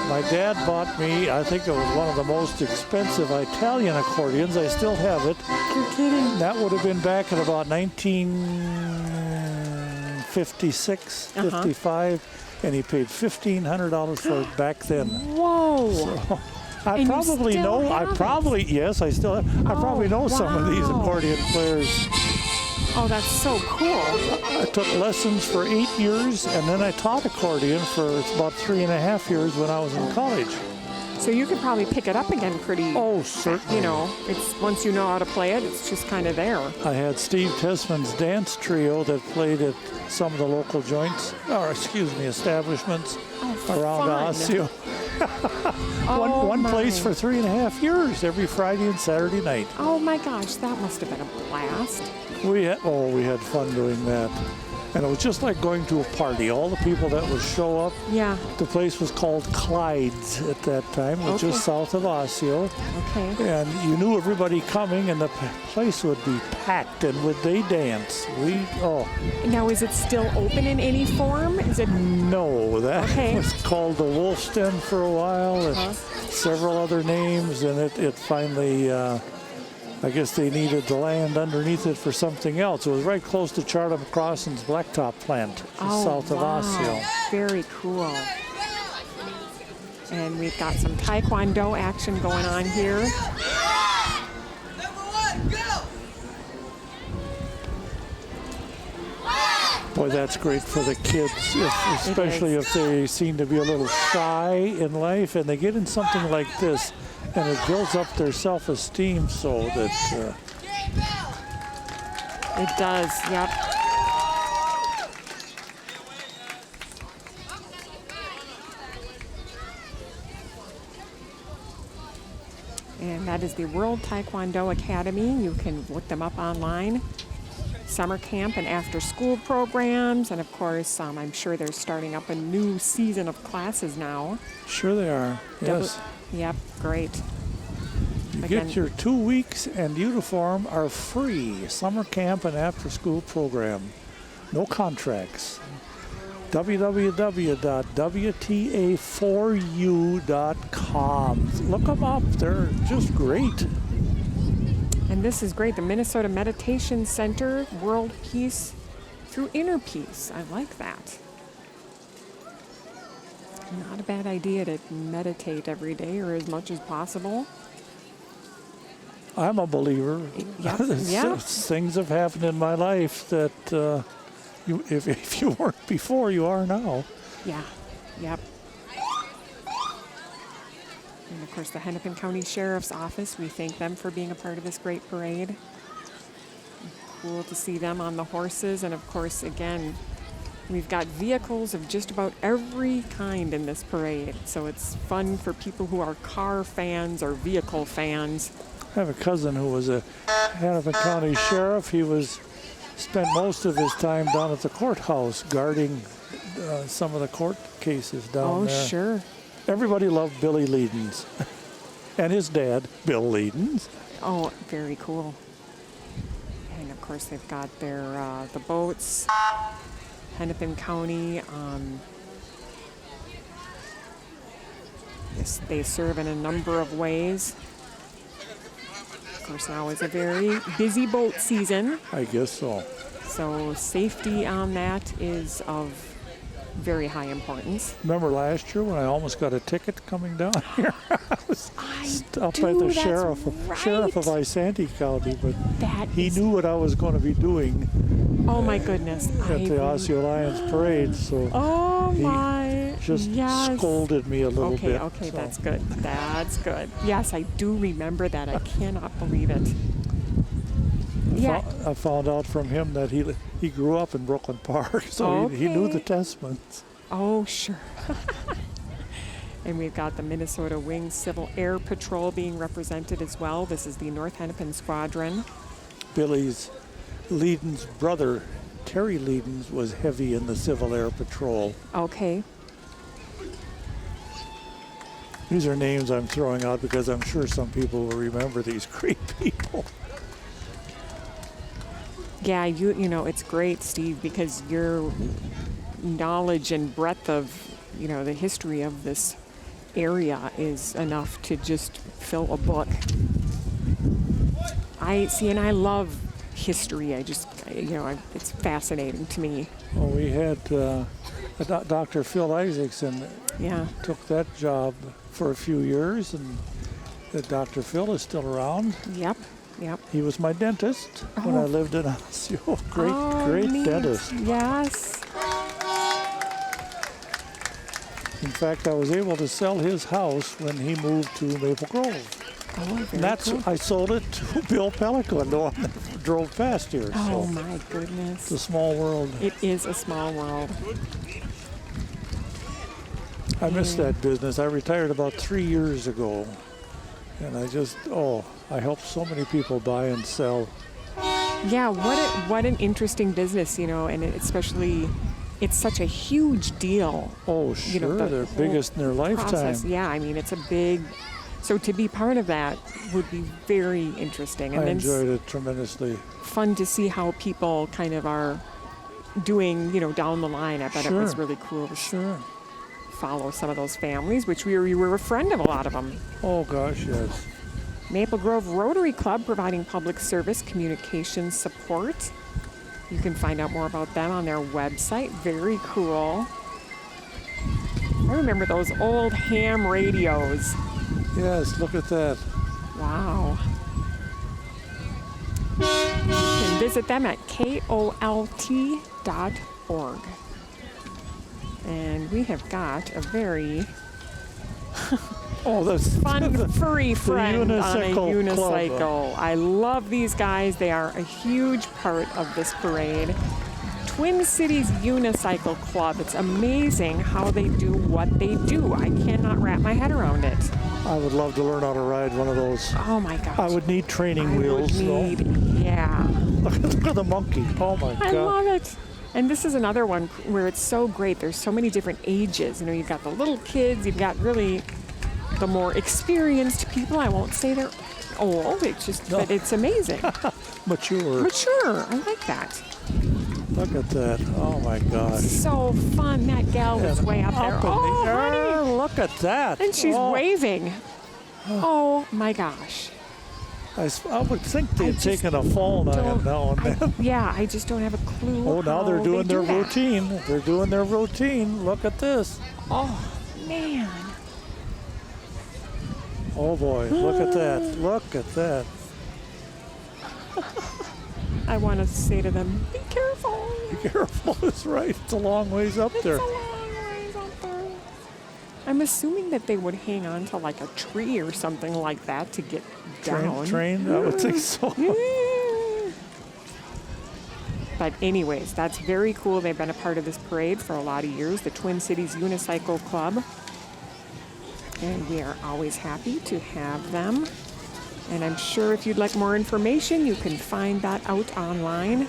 my dad bought me, I think it was one of the most expensive Italian accordions. I still have it. You're kidding. That would have been back in about 1956, 55. And he paid $1,500 for it back then. Whoa. I And you probably still know, have it? yes, I still have, I probably know some of these wow. accordion players. Oh, that's so cool. I took lessons for 8 years, and then I taught accordion for about 3.5 years when I was in college. So you could probably pick it up again pretty, Oh, certainly. you know, it's once you know how to play it, it's just kind of there. I had Steve Tessman's dance trio that played at some of the local joints, or excuse me, establishments around fun. Osseo. Oh, one place my. for 3.5 years, every Friday and Saturday night. Oh my gosh, that must have been a blast. We had fun doing that. And it was just like going to a party. All the people that would show up. Yeah, The place was called Clyde's at that time, which Okay. is south of Osseo. okay. And you knew everybody coming, and the place would be packed, and would they dance? Now, is it still open in any form? Is it? No, that Okay. was called the Wolf's Den for a while, and several other names, and it finally, I guess they needed the land underneath it for something else. It was right close to Charlton Crossing's blacktop plant, south of Osseo. Very cool. And we've got some Taekwondo action going on here. Number one, go! Boy, that's great for the kids, especially if they seem to be a little shy in life, and they get in something like this, and it builds up their self-esteem so that It does, yep. And that is the World Taekwondo Academy. You can look them up online. Summer camp and after-school programs, and of course, I'm sure they're starting up a new season of classes now. sure they are. Yes. Yep, great. You Again- get your 2 weeks and uniform are free. Summer camp and after-school program. No contracts. www.wta4u.com. Look them up. They're just great. And this is great. The Minnesota Meditation Center, World Peace through Inner Peace. I like that. Not a bad idea to meditate every day or as much as possible. I'm a believer. Yep. Yeah. Things have happened in my life that if you weren't before, you are now. Yeah. Yep. And of course, the Hennepin County Sheriff's Office, we thank them for being a part of this great parade. Cool to see them on the horses. And of course, again, We've got vehicles of just about every kind in this parade, so it's fun for people who are car fans or vehicle fans. I have a cousin who was a Hennepin County sheriff. He spent most of his time down at the courthouse guarding some of the court cases down there. Oh, sure. Everybody loved Billy Leedens and his dad, Bill Leedens. Oh, very cool. And of course, they've got their the boats. Hennepin County. They serve in a number of ways. Of course, now is a very busy boat season. I guess so. So safety on that is of very high importance. Remember last year when I almost got a ticket coming down here? I was stopped by the that's sheriff of right. Isanti County, but That he is- knew what I was going to be doing Oh my goodness. at the Osseo Lions parade, so Oh he my. just yes. scolded me a little bit. Okay, so. that's good. That's good. Yes, I do remember that. I cannot believe it. Yeah. I found out from him that he grew up in Brooklyn Park, so he knew the Testaments. Oh, sure. And we've got the Minnesota Wings Civil Air Patrol being represented as well. This is the North Hennepin Squadron. Billy's Leedens' brother, Terry Leedens, was heavy in the Civil Air Patrol. Okay. These are names I'm throwing out because I'm sure some people will remember these great people. Yeah, you know, it's great, Steve, because your knowledge and breadth of, the history of this area is enough to just fill a book. And I love history. It's fascinating to me. Well, we had Dr. Phil Isaacson Yeah. took that job for a few years, and Dr. Phil is still around. Yep. He was my dentist when I lived in Osseo. Great neat. dentist. Yes. In fact, I was able to sell his house when he moved to Maple Grove. Oh, very And cool. I sold it to Bill Pelican, the one that drove past here. Oh, So my goodness. it's a small world. It is a small world. I missed that business. I retired about 3 years ago. And I helped so many people buy and sell. Yeah, what an interesting business, and especially it's such a huge deal. Oh, sure. The They're whole biggest in their lifetime. process. Yeah, it's a big. So to be part of that would be very interesting, and I then enjoyed it tremendously. fun to see how people kind of are doing, down the line. I bet it was Sure. really cool to Sure. follow some of those families, which we were a friend of a lot of them. Oh, gosh, yes. Maple Grove Rotary Club providing public service communications support. You can find out more about them on their website. Very cool. I remember those old ham radios. Yes, look at that. Wow. You can visit them at kolt.org. And we have got a very Oh, that's fun furry friend on a unicycle club. unicycle. I love these guys. They are a huge part of this parade. Twin Cities Unicycle Club. It's amazing how they do what they do. I cannot wrap my head around it. I would love to learn how to ride one of those. Oh my gosh. I would need training wheels. Yeah. Look at the monkey. Oh, my I God. love it. And this is another one where it's so great. There's so many different ages. You've got the little kids. You've got really the more experienced people. I won't say they're old. It's just that it's amazing. Mature. Mature. I like that. Look at that. Oh, my gosh. So fun. That gal was way up there. in the Oh, air. honey. Look at that. And she's Oh, waving. Oh my gosh. I would think they'd taken a fall now and then. I just don't have a clue. Oh, now they're how doing they their do that. routine. They're doing their routine. Look at this. Oh, man. Oh, boy. Look at that. Look at that. I want to say to them, be careful. Be careful. It's right. It's a long ways up there. It's a long ways up there. I'm assuming that they would hang on to like a tree or something like that to get down. Train? I would think so. Yeah. But anyways, that's very cool. They've been a part of this parade for a lot of years, the Twin Cities Unicycle Club. And we are always happy to have them. And I'm sure if you'd like more information, you can find that out online.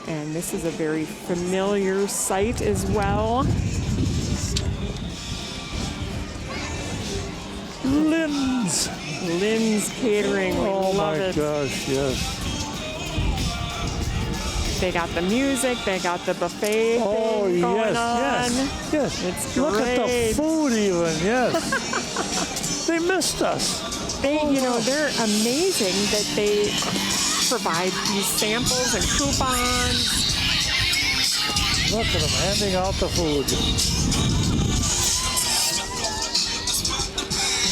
And this is a very familiar site as well. Lynn's Catering. We love it. Oh my gosh, yes. They got the music, they got the buffet thing going on. Yes. It's great. Look at the food even, yes. They missed us. They're amazing that they provide these samples and coupons. Look at them handing out the food.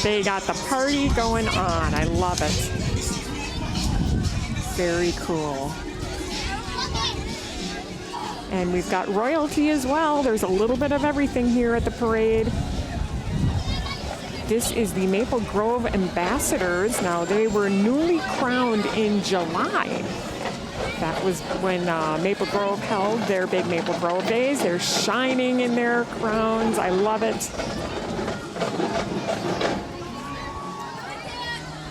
They got the party going on. I love it. Very cool. And we've got royalty as well. There's a little bit of everything here at the parade. This is the Maple Grove Ambassadors. Now, they were newly crowned in July. That was when Maple Grove held their big Maple Grove days. They're shining in their crowns. I love it.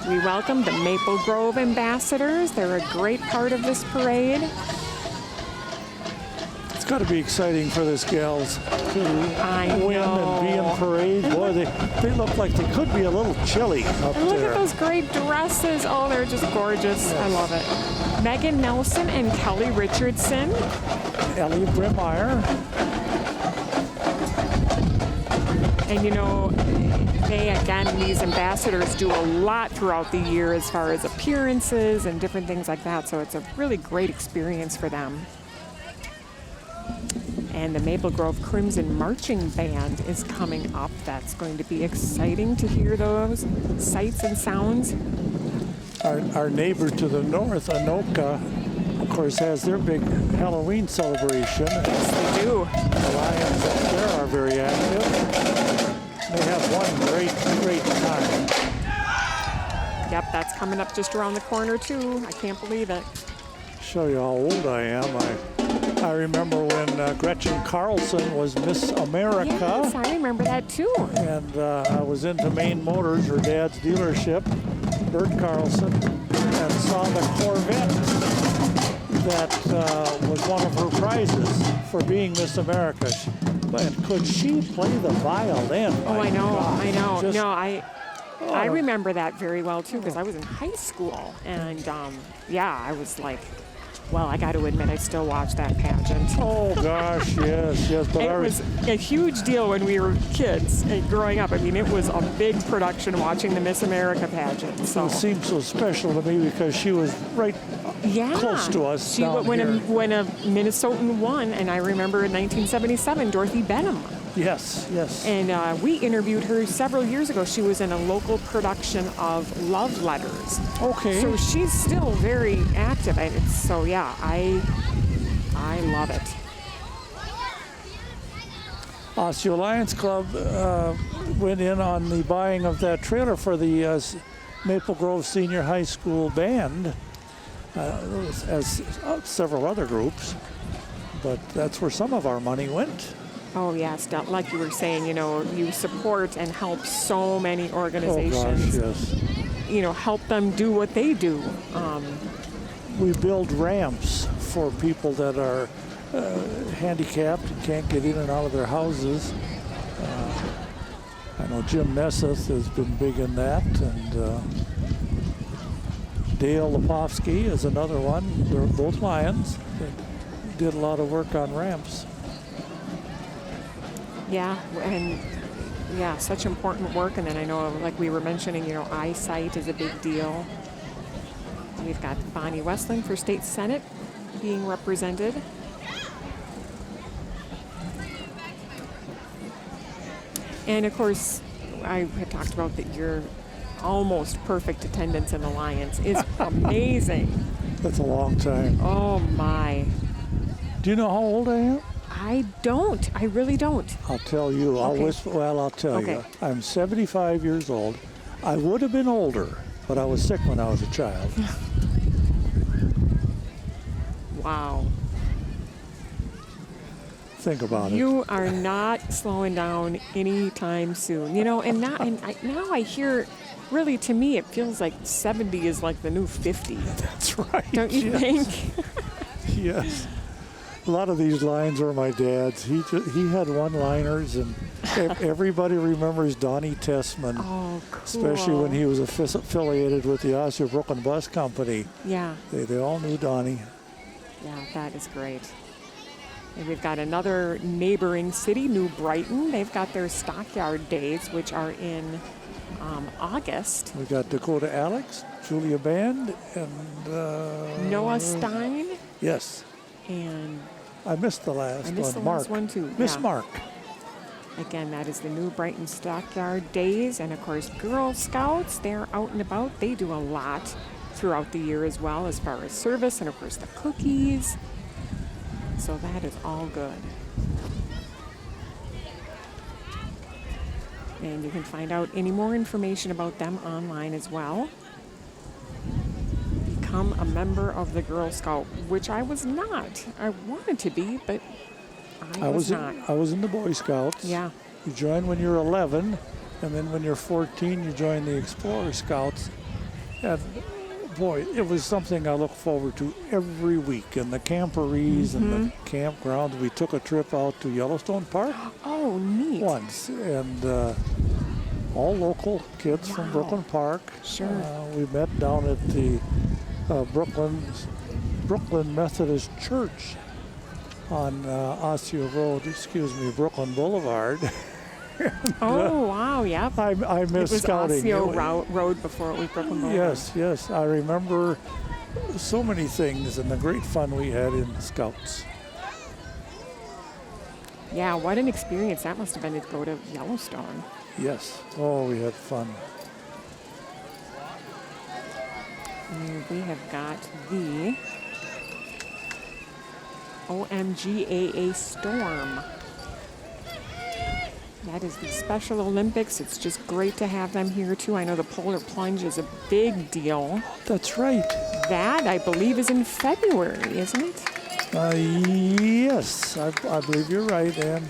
We welcome the Maple Grove Ambassadors. They're a great part of this parade. It's got to be exciting for this gals to win and be in parade. Boy, they look like they could be a little chilly up and look there. at those great dresses. Oh, they're just gorgeous. Yes. I love it. Megan Nelson and Kelly Richardson. Ellie Brimmeyer. And these ambassadors do a lot throughout the year as far as appearances and different things like that. So it's a really great experience for them. And the Maple Grove Crimson Marching Band is coming up. That's going to be exciting to hear those sights and sounds. Our neighbor to the north, Anoka, of course, has their big Halloween celebration. Yes, they do. The Lions up there are very active. They have one great time. Yep, that's coming up just around the corner, too. I can't believe it. Show you how old I am. I remember when Gretchen Carlson was Miss America. Yes, I remember that, too. And I was into Maine Motors, her dad's dealership, Bert Carlson, and saw the Corvette that was one of her prizes for being Miss America. And could she play the violin? Oh, I know. Just, I remember that very well, too, because I was in high school. And, I was like, well, I got to admit, I still watch that pageant. Oh, gosh, yes. But it was a huge deal when we were kids and growing up. I mean, it was a big production watching the Miss America pageant. So. It seemed so special to me because she was right close to us when a Minnesotan won, and I remember in 1977, Dorothy Benham. Yes. And we interviewed her several years ago. She was in a local production of Love Letters. Okay. So she's still very active. And I love it. Osseo Lions Club went in on the buying of that trailer for the Maple Grove Senior High School Band, as several other groups. But that's where some of our money went. Oh, yes. Like you were saying, you support and help so many organizations. Oh, gosh, yes. Help them do what they do. We build ramps for people that are handicapped and can't get in and out of their houses. I know Jim Messeth has been big in that, and Dale Lepofsky is another one. They're both Lions. They did a lot of work on ramps. Yeah, and such important work. And then I know, like we were mentioning, eyesight is a big deal. We've got Bonnie Westling for State Senate being represented. And of course, I had talked about that your almost perfect attendance in the Lions is amazing. That's a long time. Oh my. Do you know how old I am? I don't. I really don't. I'll tell you. I'll tell you. I'm 75 years old. I would have been older, but I was sick when I was a child. Wow. Think about it. You are not slowing down anytime soon. You know, and now I hear, really, to me, it feels like 70 is like the new 50. That's right. Don't you yes. think? Yes. A lot of these lines are my dad's. He had one-liners, and everybody remembers Donnie Tessman. Oh, cool. Especially when he was affiliated with the Osseo Brooklyn Bus Company. Yeah. They all knew Donnie. Yeah, that is great. And we've got another neighboring city, New Brighton. They've got their Stockyard Days, which are in August. We got Dakota Alex, Julia Band, and Noah Stein. Yes. And I missed the last one. the Mark. last one too. Miss Yeah. Mark. Again, that is the New Brighton Stockyard Days. And of course, Girl Scouts, they're out and about. They do a lot throughout the year as well, as far as service and of course the cookies. So that is all good. And you can find out any more information about them online as well. Become a member of the Girl Scout, which I was not. I wanted to be, but I was not. I was in the Boy Scouts. Yeah. You join when you're 11, and then when you're 14, you join the Explorer Scouts. And boy, it was something I look forward to every week. And the camporees and the campgrounds. We took a trip out to Yellowstone Park Oh, neat. once, and all local kids from Wow. Brooklyn Park. Sure. We met down at the Brooklyn Methodist Church on Osseo Road, Brooklyn Boulevard. Oh, wow, yep. I It miss was scouting. Osseo Road before it was Brooklyn Boulevard. Yes. I remember so many things and the great fun we had in Scouts. Yeah, what an experience that must have been to go to Yellowstone. Yes. Oh, we had fun. And we have got the OMGAA Storm. That is the Special Olympics. It's just great to have them here, too. I know the Polar Plunge is a big deal. That's right. That, I believe, is in February, isn't it? Yes, I believe you're right, Ann.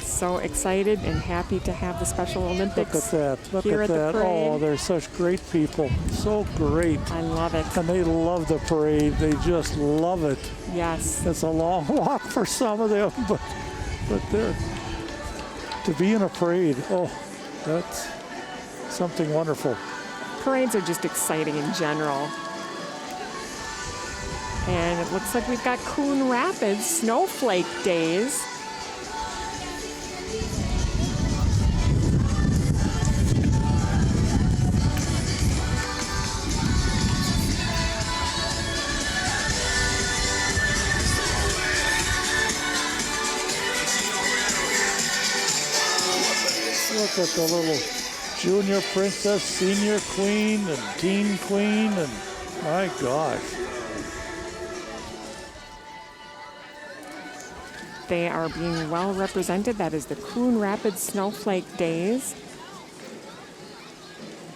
So excited and happy to have the Special Olympics. Look at that. Look here at at the that. parade. Oh, they're such great people. So great. I love it. And they love the parade. They just love it. Yes. It's a long walk for some of them, but they're to be in a parade. Oh, that's something wonderful. Parades are just exciting in general. And it looks like we've got Coon Rapids Snowflake Days. Look at the little junior princess, senior queen, and teen queen, and my gosh. They are being well represented. That is the Coon Rapids Snowflake Days.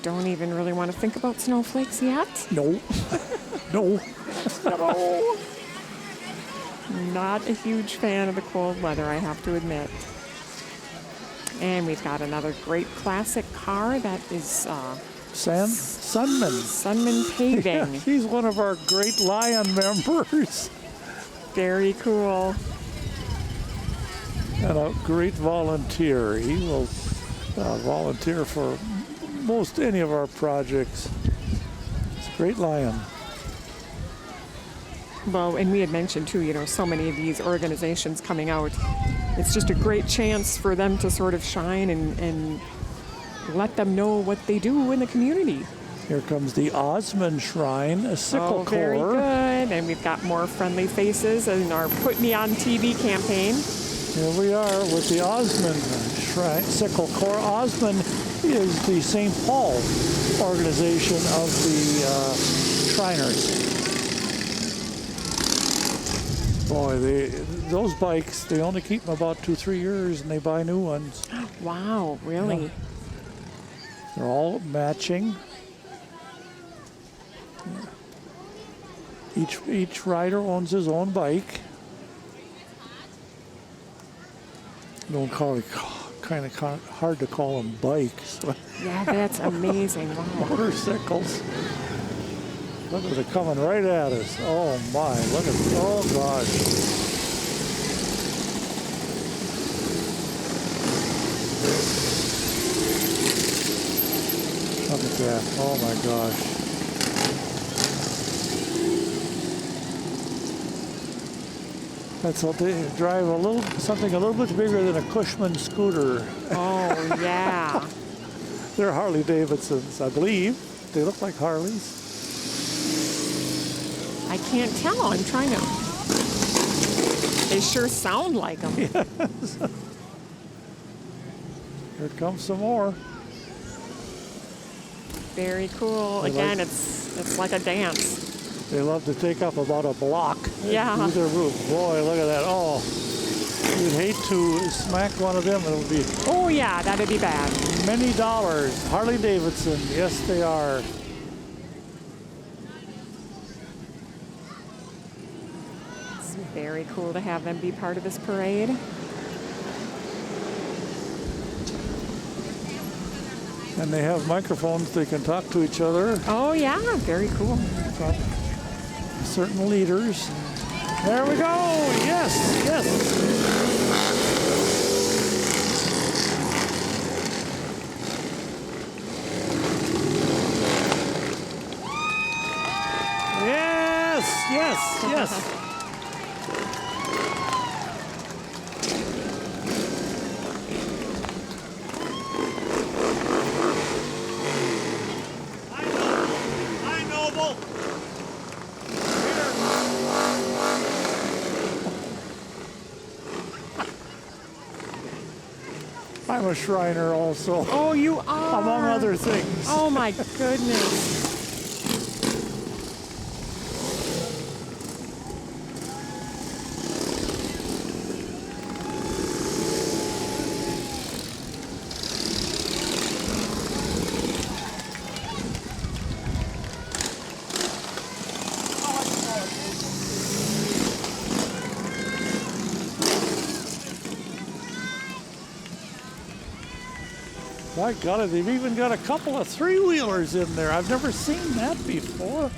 Don't even really want to think about snowflakes yet. No. No. No. Not a huge fan of the cold weather, I have to admit. And we've got another great classic car that is Sunman. Sunman Paving. Yeah, he's one of our great Lion members. Very cool. And a great volunteer. He will volunteer for most any of our projects. It's a great Lion. Well, and we had mentioned too, so many of these organizations coming out. It's just a great chance for them to sort of shine and let them know what they do in the community. Here comes the Osmond Shrine, a sickle core. Very good. And we've got more friendly faces in our Put Me on TV campaign. Here we are with the Osmond Shrine, sickle core. Osmond is the St. Paul organization of the Shriners. Boy, those bikes, they only keep them about 2-3 years and they buy new ones. Wow, really? Yeah. They're all matching. Each rider owns his own bike. Don't call it kind of hard to call them bikes. Yeah, that's amazing. Wow. Motorcycles. Look at it coming right at us. Oh my! Look at oh gosh. Look at that. Oh my gosh. That's what they drive something a little bit bigger than a Cushman scooter. Oh, yeah. They're Harley Davidsons, I believe. They look like Harleys. I can't tell. I'm trying to. They sure sound like them. Yes. Here comes some more. Very cool. Again, it's like a dance. They love to take up about a block. Yeah. Through their roof. Boy, look at that. Oh, you'd hate to smack one of them. It would be Oh, yeah, that'd be bad. many dollars. Harley Davidson. Yes, they are. It's very cool to have them be part of this parade. And they have microphones. They can talk to each other. Oh, yeah, very cool. Certain leaders. There we go. Yes, yes. Yes, yes, yes. I'm a Shriner also, Oh, you are. among other things. Oh, my goodness. My God, they've even got a couple of three-wheelers in there. I've never seen that before.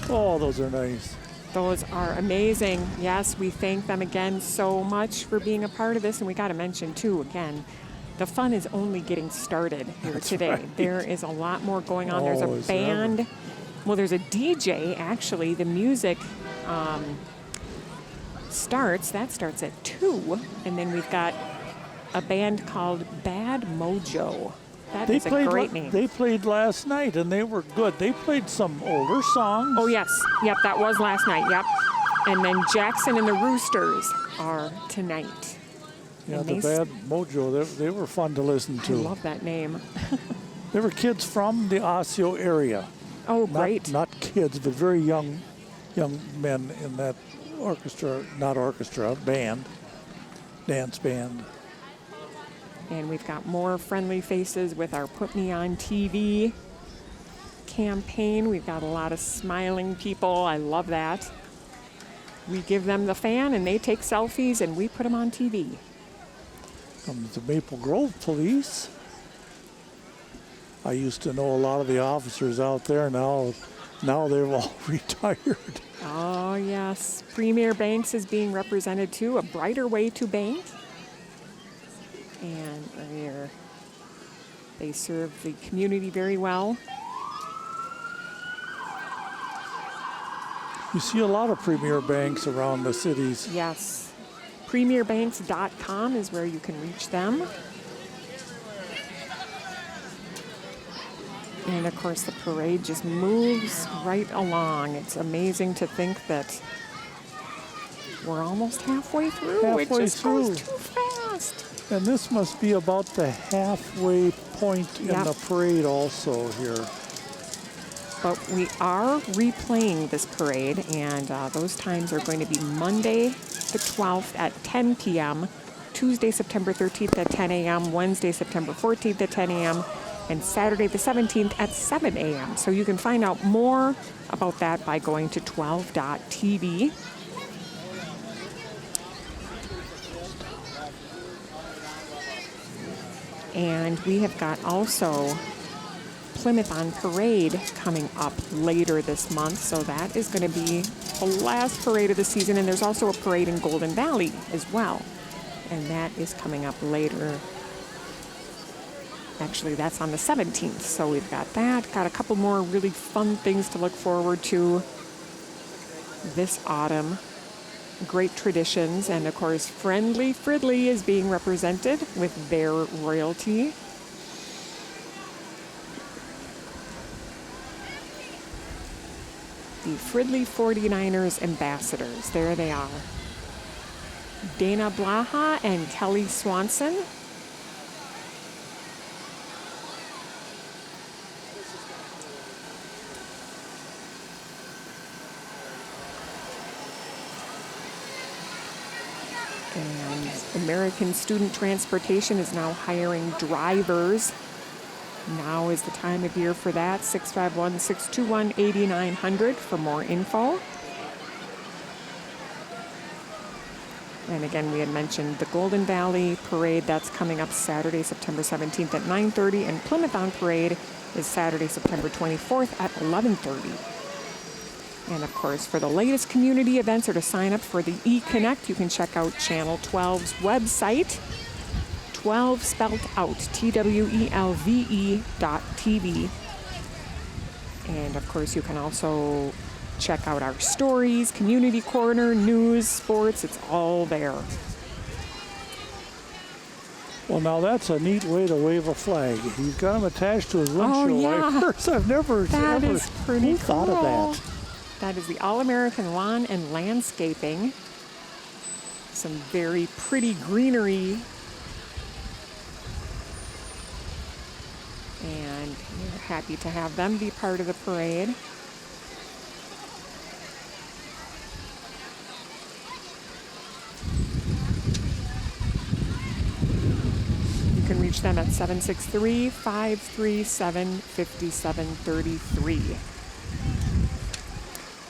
Oh, those are nice. Those are amazing. Yes, we thank them again so much for being a part of this. And we got to mention, too, again, the fun is only getting started here That's today. right. There is a lot more going on. There's Oh, a is there ever? band. Well, there's a DJ, actually. The music starts at 2. And then we've got a band called Bad Mojo. That is a great name. They played last night, and they were good. They played some older songs. Oh, yes. Yep, that was last night. Yep. And then Jackson and the Roosters are tonight. Yeah, and the they Bad Mojo. They were fun to listen I to. love that name. They were kids from the Osseo area. Oh, great. Not kids, but very young men in that band, dance band. And we've got more friendly faces with our Put Me on TV campaign. We've got a lot of smiling people. I love that. We give them the fan, and they take selfies, and we put them on TV. Comes the Maple Grove Police. I used to know a lot of the officers out there. Now they're all retired. Oh, yes. Premier Banks is being represented, too. A brighter way to bank. And they serve the community very well. You see a lot of Premier Banks around the cities. Yes. PremierBanks.com is where you can reach them. And, of course, the parade just moves right along. It's amazing to think that we're almost halfway through. It Halfway just goes through. too fast. And this must be about the halfway point in Yep. the parade also here. But we are replaying this parade, and those times are going to be Monday the 12th at 10 p.m., Tuesday, September 13th at 10 a.m., Wednesday, September 14th at 10 a.m., and Saturday the 17th at 7 a.m. So you can find out more about that by going to 12.tv. And we have got also Plymouth on Parade coming up later this month. So that is going to be the last parade of the season. And there's also a parade in Golden Valley as well. And that is coming up later. Actually, that's on the 17th. So we've got that. Got a couple more really fun things to look forward to this autumn. Great traditions. And of course, Friendly Fridley is being represented with their royalty. The Fridley 49ers ambassadors. There they are. Dana Blaha and Kelly Swanson. And American Student Transportation is now hiring drivers. Now is the time of year for that. 651-621-8900 for more info. And again, we had mentioned the Golden Valley Parade. That's coming up Saturday, September 17th at 9:30. And Plymouth on Parade is Saturday, September 24th at 11:30. And of course, for the latest community events or to sign up for the eConnect, you can check out Channel 12's website. 12 spelled out, TWELVE.tv. And of course, you can also check out our stories, community corner, news, sports, it's all there. Well, now that's a neat way to wave a flag. He's got them attached to his windshield wipers. I've never That is pretty who thought of that? That is the All-American Lawn and Landscaping. Some very pretty greenery. And we're happy to have them be part of the parade. You can reach them at 763-537-5733.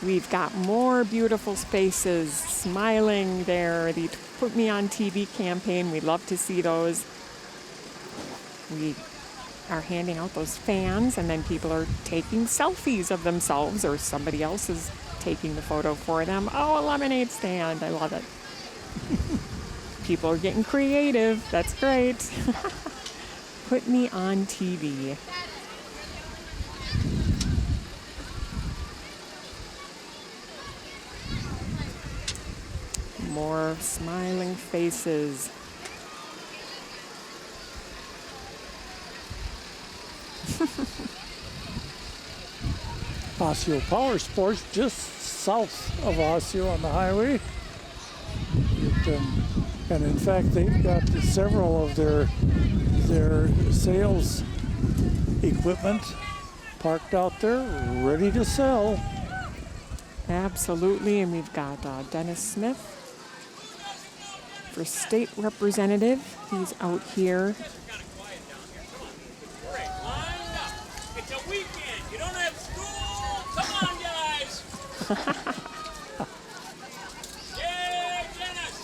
We've got more beautiful spaces smiling there. The Put Me on TV campaign, we love to see those. We are handing out those fans, and then people are taking selfies of themselves, or somebody else is taking the photo for them. Oh, a lemonade stand. I love it. People are getting creative. That's great. Put Me on TV. More smiling faces. Osseo Power Sports, just south of Osseo on the highway. And in fact, they've got several of their sales equipment parked out there, ready to sell. Absolutely, and we've got Dennis Smith for state representative. He's out here. It's a weekend. You don't have school. Come on, guys. Yay, Dennis.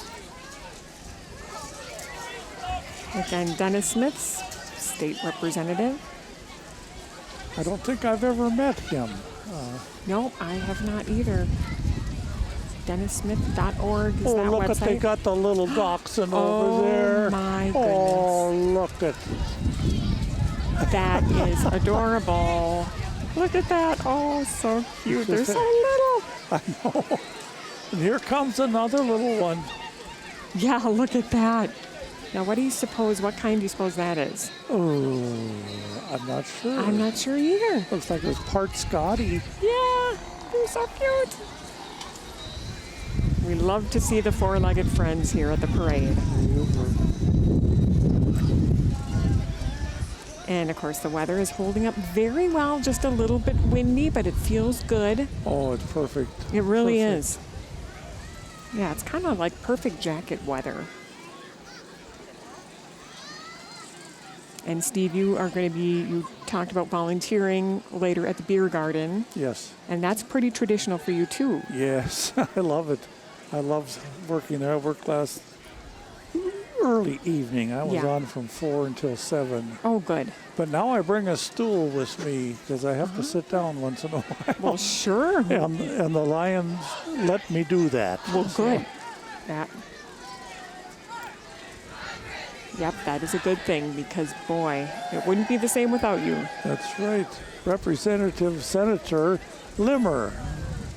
Again, Dennis Smith's state representative. I don't think I've ever met him. No, I have not either. DennisSmith.org is that look website. at, they got the little dachshund over there. Oh my goodness. Oh, look at That is adorable. Look at that. Oh, so cute. They're so little. I know. And here comes another little one. Yeah, look at that. Now, what kind do you suppose that is? Oh, I'm not sure. I'm not sure either. Looks like it was part Scotty. Yeah, they're so cute. We love to see the four-legged friends here at the parade. And of course, the weather is holding up very well, just a little bit windy, but it feels good. Oh, it's perfect. It really is. Yeah, it's kind of like perfect jacket weather. And Steve, you talked about volunteering later at the beer garden, Yes. and that's pretty traditional for you too. Yes, I love it. I love working there. I worked last early evening. I was Yeah. on from 4 until 7. Oh, good. But now I bring a stool with me because I have to sit down once in a while. Well, sure. And the Lions let me do that. Well, good. That. Yep, that is a good thing because, boy, it wouldn't be the same without you. That's right. Representative Senator Limmer.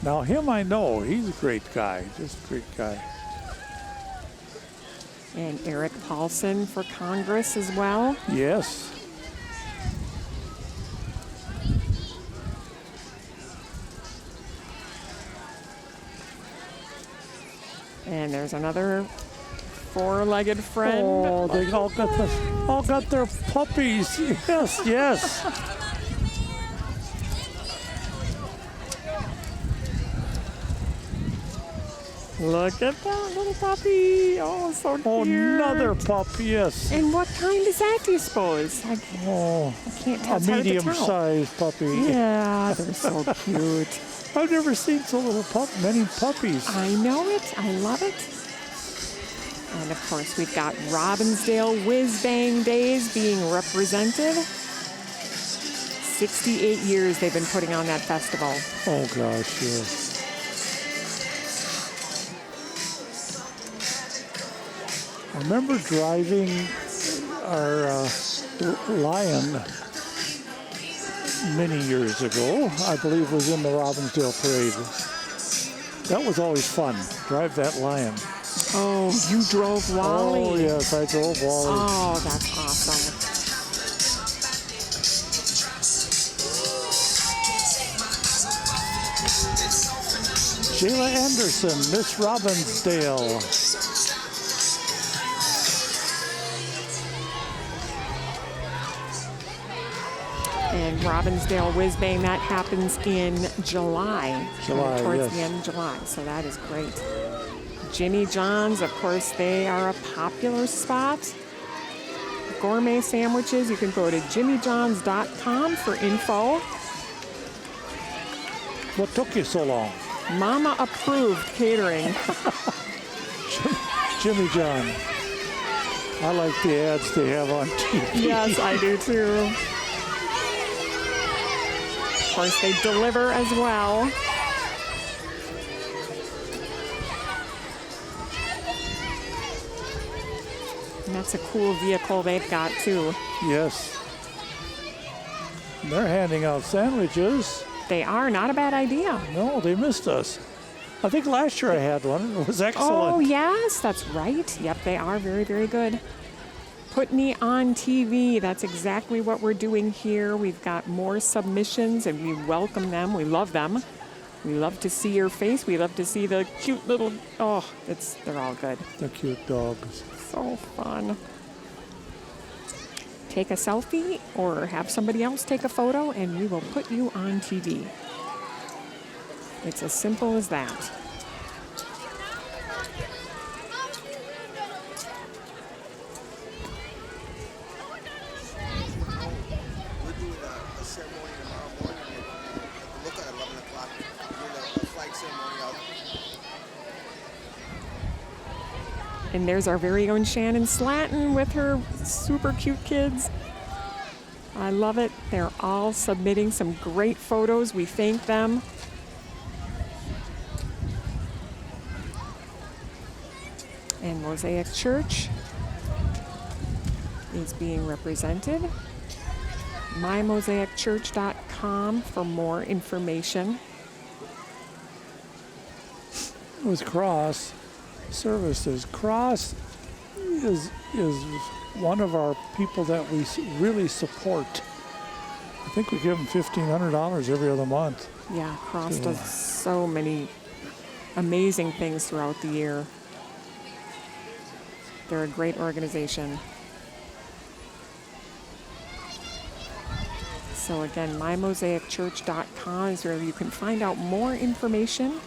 Now, him I know. He's a great guy. Just a great guy. And Eric Paulson for Congress as well. Yes. And there's another four-legged friend. Oh, they all got their puppies. Yes, yes. Look at that little puppy. Oh, so cute. Oh, another pup. Yes. And what kind is that, do you suppose? I can't tell. A It's hard to tell. medium-sized puppy. Yeah, they're so cute. I've never seen so many puppies. I know it. I love it. And of course, we've got Robbinsdale Whiz Bang Days being represented. 68 years they've been putting on that festival. Oh gosh, yes. I remember driving our Lion many years ago. I believe was in the Robbinsdale Parade. That was always fun. Drive that Lion. Oh, you drove Wally. Oh yes, I drove Wally. Oh, that's awesome. Jayla Anderson, Miss Robbinsdale. And Robbinsdale Whiz Bang, that happens in July. July, towards yes. the end of July, so that is great. Jimmy John's, of course, they are a popular spot. Gourmet sandwiches, you can go to jimmyjohns.com for info. What took you so long? Mama approved catering. Jimmy John. I like the ads they have on TV. Yes, I do too. Of course, they deliver as well. And that's a cool vehicle they've got too. Yes. And they're handing out sandwiches. They are not a bad idea. No, they missed us. I think last year I had one. It was excellent. Oh, yes, that's right. Yep, they are very, very good. Put me on TV. That's exactly what we're doing here. We've got more submissions and we welcome them. We love them. We love to see your face. We love to see the cute little, they're all good. The cute dogs. So fun. Take a selfie or have somebody else take a photo and we will put you on TV. It's as simple as that. We're doing a ceremony tomorrow morning at the look at 11 o'clock. We're doing a flag ceremony out. And there's our very own Shannon Slatton with her super cute kids. I love it. They're all submitting some great photos. We thank them. And Mosaic Church is being represented. mymosaicchurch.com for more information. It was Cross Services. Cross is one of our people that we really support. I think we give them $1,500 every other month. Yeah, Cross does so many amazing things throughout the year. They're a great organization. So again, mymosaicchurch.com is where you can find out more information.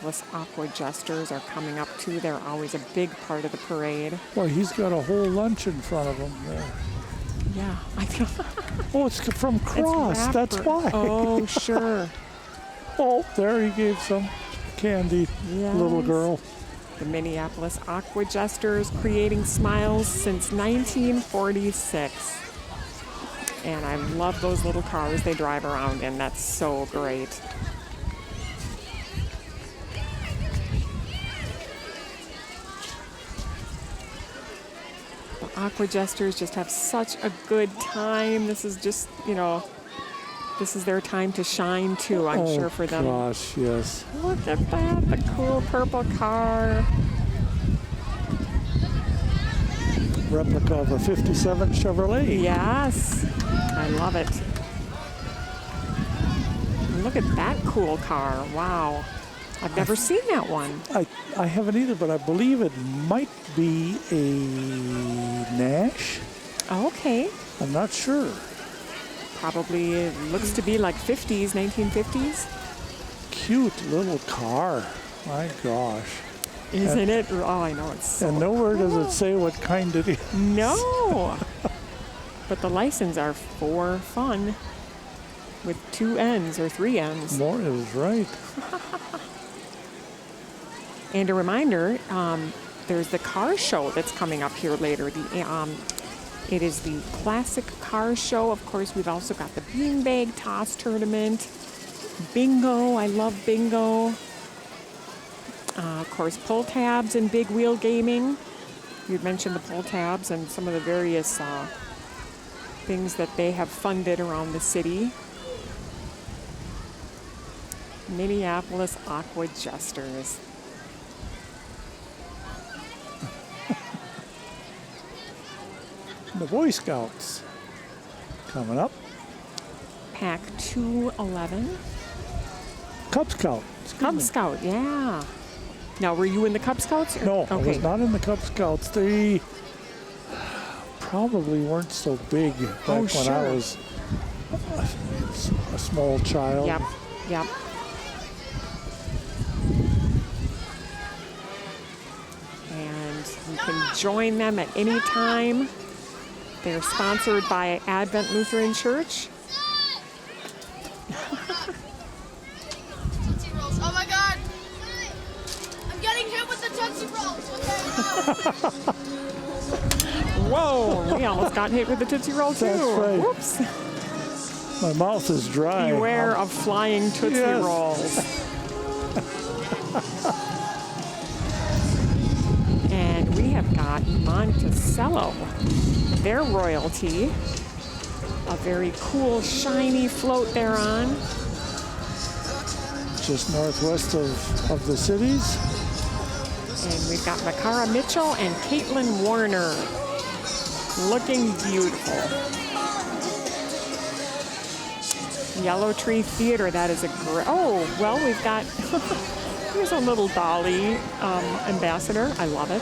Minneapolis Aqua Jesters are coming up too. They're always a big part of the parade. Well, he's got a whole lunch in front of him there. Yeah, I feel Oh, it's from Cross. it's That's rapper. why. Oh, sure. Oh, there he gave some candy, little Yes. girl. The Minneapolis Aqua Jesters, creating smiles since 1946. And I love those little cars they drive around in. That's so great. The Aqua Jesters just have such a good time. This is just, this is their time to shine too, I'm sure, for them. Oh, gosh, yes. Look at that, the cool purple car. Replica of a 57 Chevrolet. Yes, I love it. And look at that cool car. Wow. I've never seen that one. I haven't either, but I believe it might be a Nash. Okay. I'm not sure. Probably it looks to be like 50s, 1950s. Cute little car. My gosh. Isn't it? Oh, I know it's so And nowhere does it say what kind it is. No. But the license are for fun with 2 N's or 3 N's. More is right. And a reminder, there's the car show that's coming up here later. It is the classic car show. Of course, we've also got the beanbag toss tournament. Bingo, I love bingo. Of course, pull tabs and big wheel gaming. You'd mentioned the pull tabs and some of the various things that they have funded around the city. Minneapolis Aqua Jesters. The Boy Scouts coming up. Pack 211. Cub Scout. Cub Scout, yeah. Now, were you in the Cub Scouts? No, I Okay. was not in the Cub Scouts. They probably weren't so big back when sure. I was a small child. Yep, yep. And you can join them at any time. They're sponsored by Advent Lutheran Church. Tootsie Rolls. Oh my God! I'm getting hit with the Tootsie Rolls. Okay. Whoa, we almost got hit with the Tootsie Roll too. That's right. Whoops. My mouth is dry. Beware of flying Tootsie Yes. Rolls. And we have got Monticello, their royalty. A very cool, shiny float they're on. Just northwest of the cities. And we've got Makara Mitchell and Caitlin Warner. Looking beautiful. Yellow Tree Theater, that is a great, oh, well, we've got, here's a little Dolly ambassador. I love it.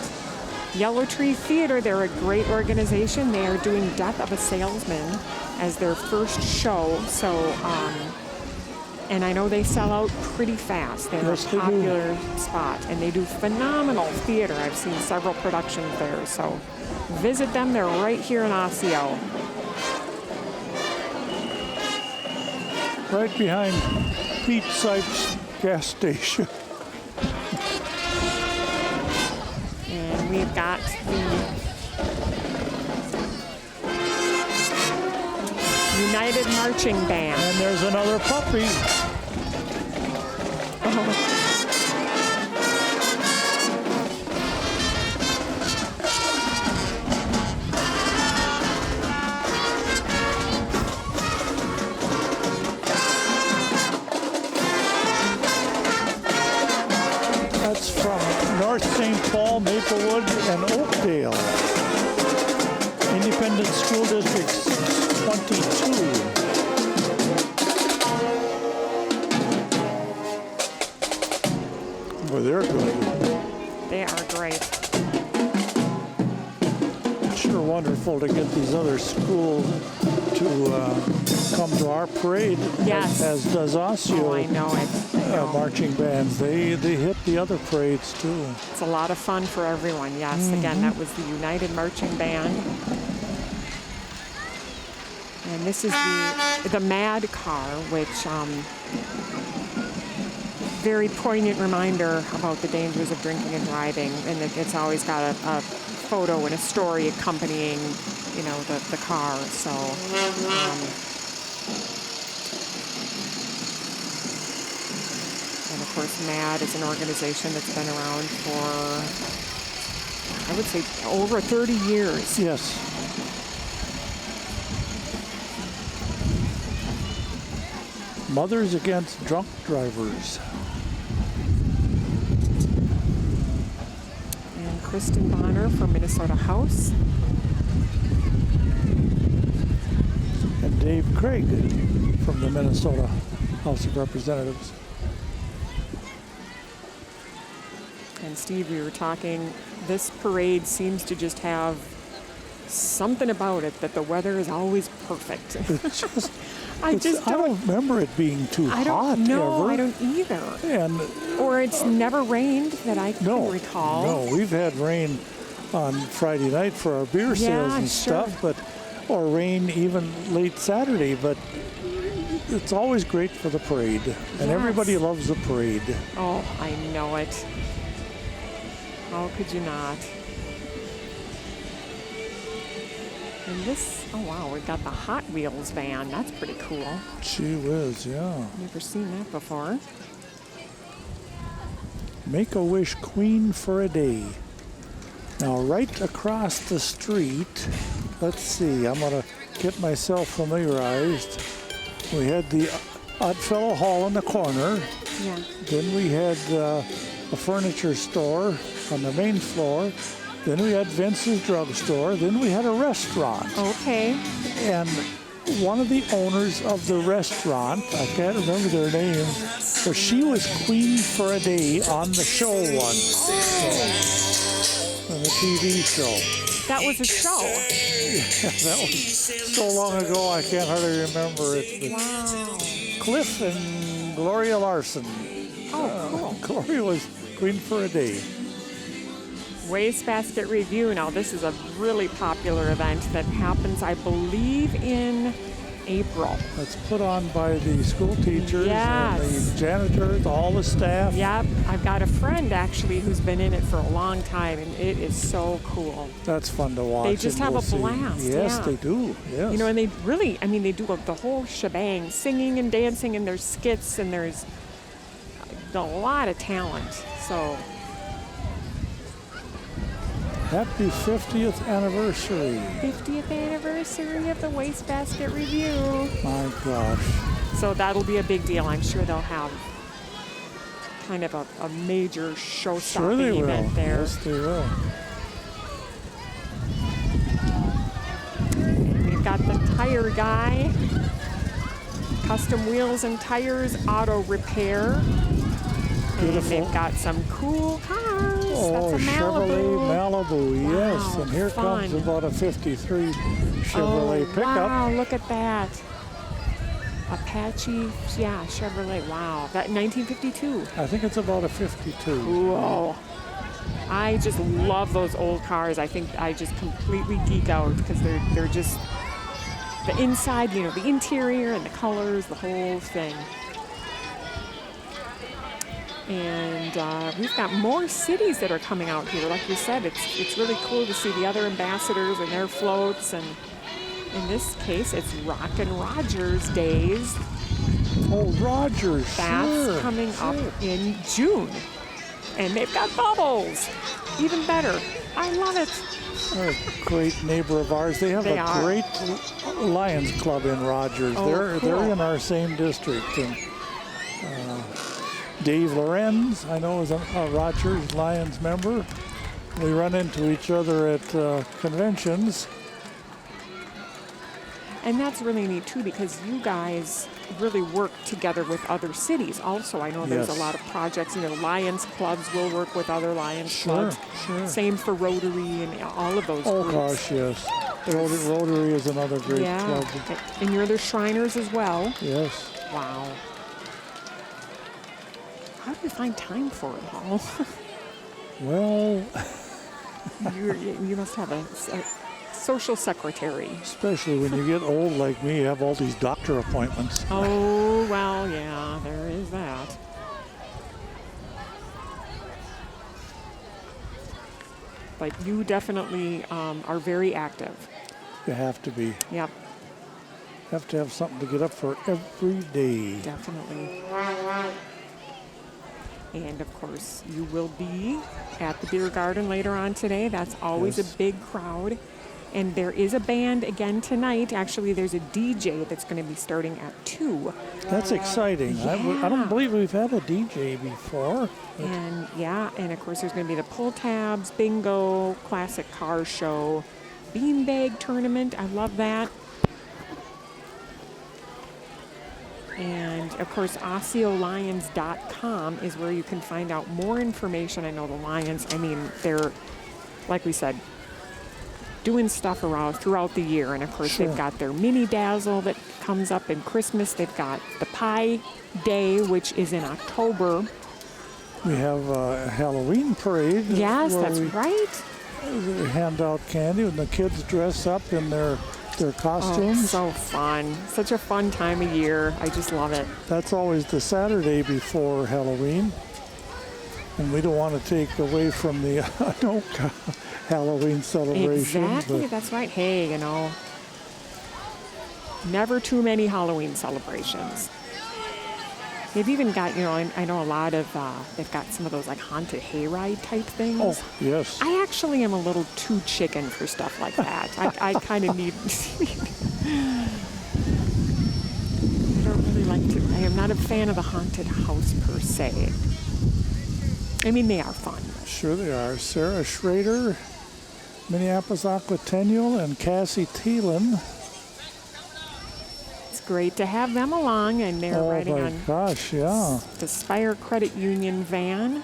Yellow Tree Theater, they're a great organization. They are doing Death of a Salesman as their first show. So, and I know they sell out pretty fast. They're Yes, a they do. popular spot, and they do phenomenal theater. I've seen several productions there. So visit them. They're right here in Osseo. Right behind Pete Sipes gas station. And we've got the United Marching Band. And there's another puppy. That's from North St. Paul, Maplewood, and Oakdale. Independent School Districts 22. Well, they're good. They are great. Not sure wonderful to get these other schools to come to our parade, Yes. as does Osseo. Oh, I know it. I know. Marching bands. They hit the other parades too. It's a lot of fun for everyone. Yes, again, that was the United Marching Band. And this is the Mad Car, which very poignant reminder about the dangers of drinking and driving. And it's always got a photo and a story accompanying, you know, the car. So. And of course, MAD is an organization that's been around for, I would say, over 30 years. Yes. Mothers Against Drunk Drivers. And Kristen Bonner from Minnesota House. And Dave Craig from the Minnesota House of Representatives. And Steve, we were talking, this parade seems to just have something about it that the weather is always perfect. It's just, I don't remember it being too hot No, ever. I don't either. And Or it's never rained that I can recall. No, we've had rain on Friday night for our beer sales and stuff, or rain even late Saturday, but it's always great for the parade. And everybody loves the parade. Oh, I know it. How could you not? And this, oh wow, we've got the Hot Wheels van. That's pretty cool. Gee whiz, yeah. Never seen that before. Make-A-Wish Queen for a Day. Now, right across the street, let's see, I'm going to get myself familiarized. We had the Oddfellow Hall in the corner. Yeah. Then we had a furniture store on the main floor. Then we had Vince's drugstore. Then we had a restaurant. Okay. And one of the owners of the restaurant, I can't remember their name, but she was queen for a day on the show once. On the TV show. That was a show. That was so long ago I can't hardly remember it. Wow. Cliff and Gloria Larson. Oh, cool. Gloria was queen for a day. Wastebasket Review. Now, this is a really popular event that happens, I believe, in April. It's put on by the school teachers and Yes. the janitors, all the staff. Yep. I've got a friend, actually, who's been in it for a long time, and it is so cool. That's fun to watch. They just and have we'll a see. blast, Yes, yeah. they do. Yes. You know, and they really, I mean, they do the whole shebang, singing and dancing, and there's skits, and there's a lot of talent. So, Happy 50th anniversary. 50th anniversary of the Wastebasket Review. My gosh. So that'll be a big deal. I'm sure they'll have kind of a major Sure they show-stopping will. event there. Yes, they will. We've got the tire guy, custom wheels and tires, auto repair. Beautiful. And they've got some cool cars. Oh, That's a Chevrolet Malibu, yes. Wow, And here comes fun. about a 53 Chevrolet pickup. Wow, look at that. Apache, yeah, Chevrolet, wow. That 1952. I think it's about a 52. Whoa. I just love those old cars. I think I just completely geek out because they're just, the inside, you know, the interior and the colors, the whole thing. And we've got more cities that are coming out here. Like you said, it's really cool to see the other ambassadors and their floats. And in this case, it's Rockin' Rogers Days. Oh, Rogers, That's sure, coming sure. up in June. And they've got bubbles. Even better. I love it. They're a great neighbor of ours. They have They a are. great Lions Club in Rogers. Oh, they're cool. in our same district. And Dave Lorenz, I know, is a Rogers Lions member. We run into each other at conventions. And that's really neat, too, because you guys really work together with other cities. Also, I know there's Yes. a lot of projects. Lions clubs will work with other Lions clubs. Sure. Same for Rotary and all of those Oh, groups. gosh, yes. Rotary is another great club. And you're the Shriners as well. Yes. Wow. How do you find time for it all? Well, You must have a social secretary. especially when you get old like me, you have all these doctor appointments. Oh, well, yeah, there is that. But you definitely are very active. You have to be. Yep, Have to have something to get up for every day. definitely. And of course, you will be at the beer garden later on today. That's always Yes. a big crowd. And there is a band again tonight. Actually, there's a DJ that's going to be starting at 2. That's exciting. I Yeah. don't believe we've had a DJ before. And of course, there's going to be the pull tabs, bingo, classic car show, beanbag tournament. I love that. And of course, OsseoLions.com is where you can find out more information. I know the Lions, they're, like we said, doing stuff throughout the year. And of course, Sure. they've got their mini dazzle that comes up in Christmas. They've got the Pie Day, which is in October. We have a Halloween parade. Yes, where that's we right. hand out candy and the kids dress up in their Oh, costumes. so fun. Such a fun time of year. I just love it. That's always the Saturday before Halloween. And we don't want to take away from the Halloween celebration. Exactly, but that's right. Hey, never too many Halloween celebrations. They've even got, I know a lot of, they've got some of those like haunted hayride type things. Oh, yes. I actually am a little too chicken for stuff like that. I kind of need. I don't really like to. I am not a fan of the haunted house per se. They are fun. Sure they are. Sarah Schrader, Minneapolis Aquatennial, and Cassie Thielen. It's great to have them along, and they're Oh riding my on gosh, yeah. the Spire Credit Union van.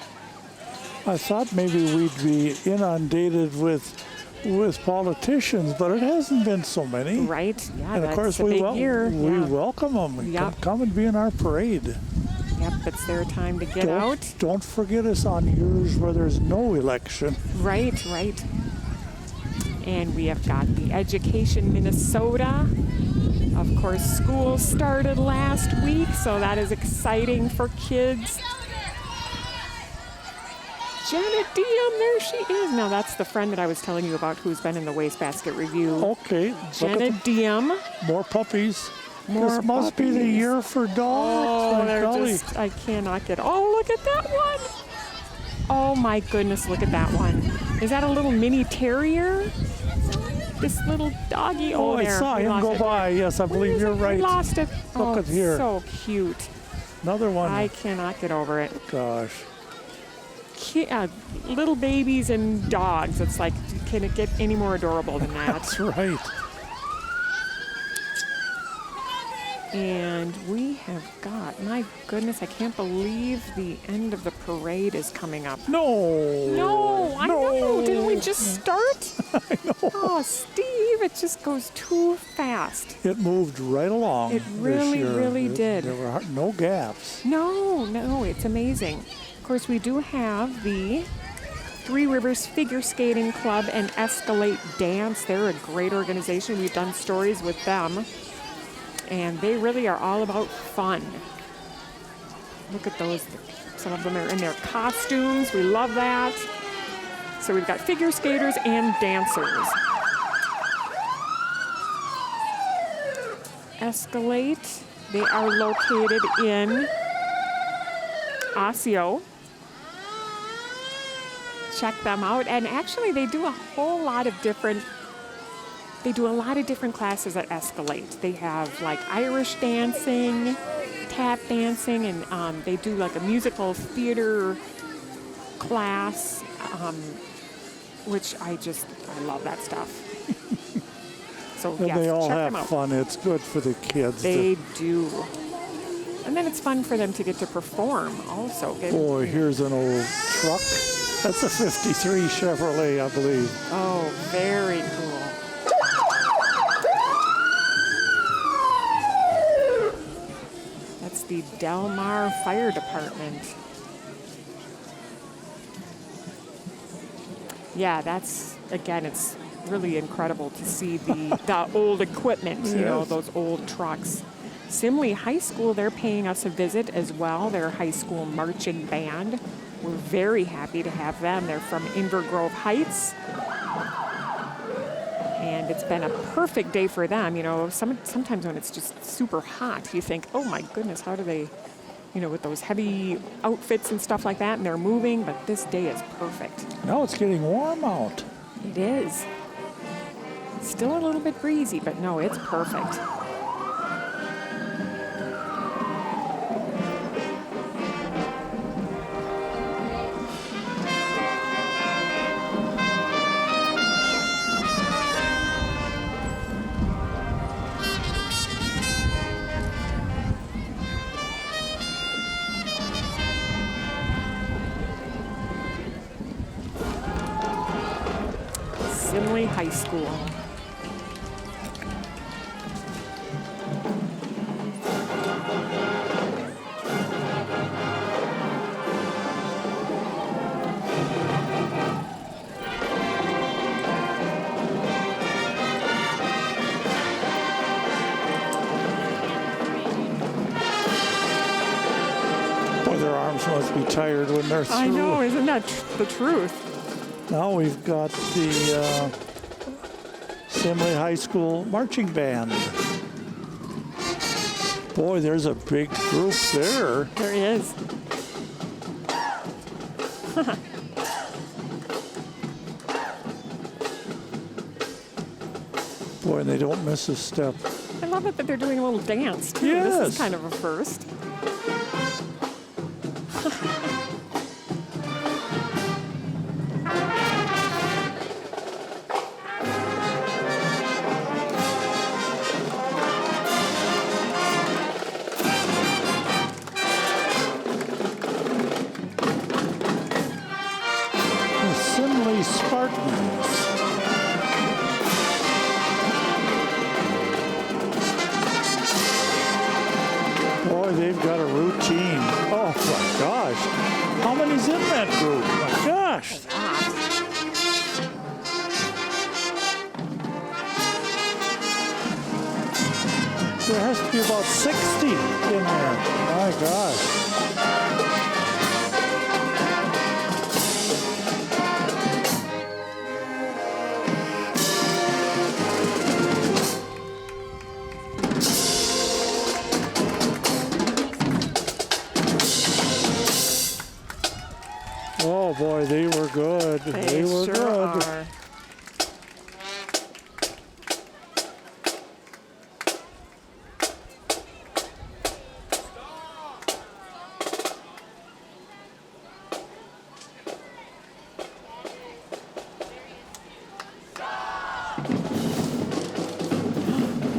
I thought maybe we'd be inundated with politicians, but it hasn't been so many. Right? Yeah, And that's of course, a we, big year. we Yeah. welcome them. Yep. Come and be in our parade. Yep, it's their time to get out. Don't forget us on yours where there's no election. Right. And we have got the Education Minnesota. Of course, school started last week, so that is exciting for kids. Janet Diem, there she is. Now, that's the friend that I was telling you about who's been in the Wastebasket Review. Okay. Look at Janet Diem. more puppies. More this must be the puppies. year for dogs. Oh, my they're golly. just, I cannot get, oh, look at that one. Oh my goodness, look at that one. Is that a little mini terrier? This little doggy, Oh, I there. saw we him lost go it. by. Yes, I Where believe is you're it? right. We lost it. Look Oh, at here. so cute. Another one. I cannot get over it. Gosh. Little babies and dogs. It's like, can it get any more adorable than that? That's right. And we have got, my goodness, I can't believe the end of the parade is coming up. No. I know. Didn't we just start? I know. Oh, Steve, it just goes too fast. It moved right along. It this really, year. really did. There were no gaps. No, it's amazing. Of course, we do have the Three Rivers Figure Skating Club and Escalate Dance. They're a great organization. We've done stories with them. And they really are all about fun. Look at those. Some of them are in their costumes. We love that. So we've got figure skaters and dancers. Escalate. They are located in Osseo. Check them out. And actually, they do a whole lot of different classes at Escalate. They have like Irish dancing, tap dancing, and they do like a musical theater class, which I love that stuff. So And yes, they all check have them out. fun. It's good for the kids. They do. And then it's fun for them to get to perform also. Boy, here's an old truck. That's a 53 Chevrolet, I believe. Oh, very cool. That's the Del Mar Fire Department. Yeah, that's, again, it's really incredible to see the old equipment, you know, Yes. those old trucks. Simley High School, they're paying us a visit as well. Their high school marching band. We're very happy to have them. They're from Invergrove Heights. And it's been a perfect day for them. You know, sometimes when it's just super hot, you think, oh my goodness, how do they, you know, with those heavy outfits and stuff like that, and they're moving, but this day is perfect. Now it's getting warm out. It is. Still a little bit breezy, but no, it's perfect. Simley High School. Boy, their arms must be tired when they're through. I know, isn't that the truth? Now we've got the Simley High School marching band. Boy, there's a big group there. There is. Boy, and they don't miss a step. I love it that they're doing a little dance, too. This Yes. is kind of a first. The Simley Spartans. Boy, they've got a routine. Oh my gosh. How many's in that group? My gosh. There has to be about 60 in there. My gosh. Oh boy, they were good. They were sure good. are.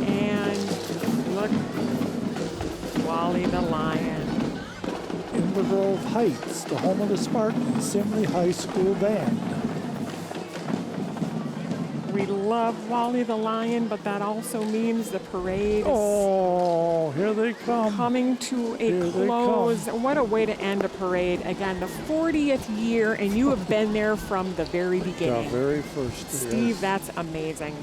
And look, Wally the Lion. Invergrove Heights, the home of the Spartans, Simley High School Band. We love Wally the Lion, but that also means the parade is Oh, here they come. coming to Here a they close. What a way to end a parade. Again, the 40th year, and you have been there from the very The beginning. very first. Steve, yes. that's amazing.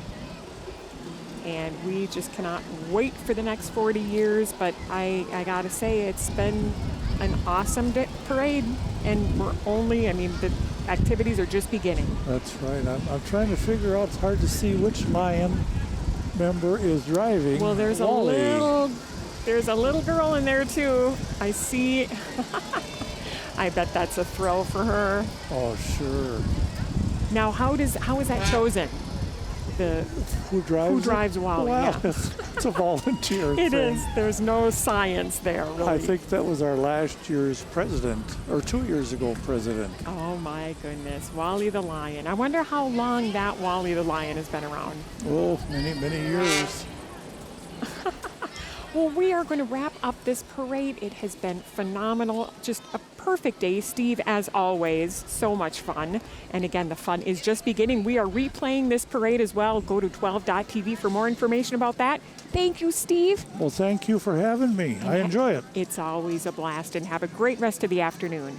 And we just cannot wait for the next 40 years, but I gotta say, it's been an awesome parade, and we're only, I mean, the activities are just beginning. That's right. I'm trying to figure out, it's hard to see which Lion member is driving. Well, there's Wally. there's a little girl in there too. I see. I bet that's a thrill for her. Oh, sure. Now, how is that chosen? The Who drives? Who it? drives Wally, Well, yeah. it's a volunteer it thing. is. There's no science there, really. I think that was our last year's president, or 2 years ago president. Oh my goodness, Wally the Lion. I wonder how long that Wally the Lion has been around. Oh, many, many years. Well, we are going to wrap up this parade. It has been phenomenal. Just a perfect day, Steve, as always. So much fun. And again, the fun is just beginning. We are replaying this parade as well. Go to 12.tv for more information about that. Thank you, Steve. Well, thank you for having me. I enjoy it. It's always a blast, and have a great rest of the afternoon.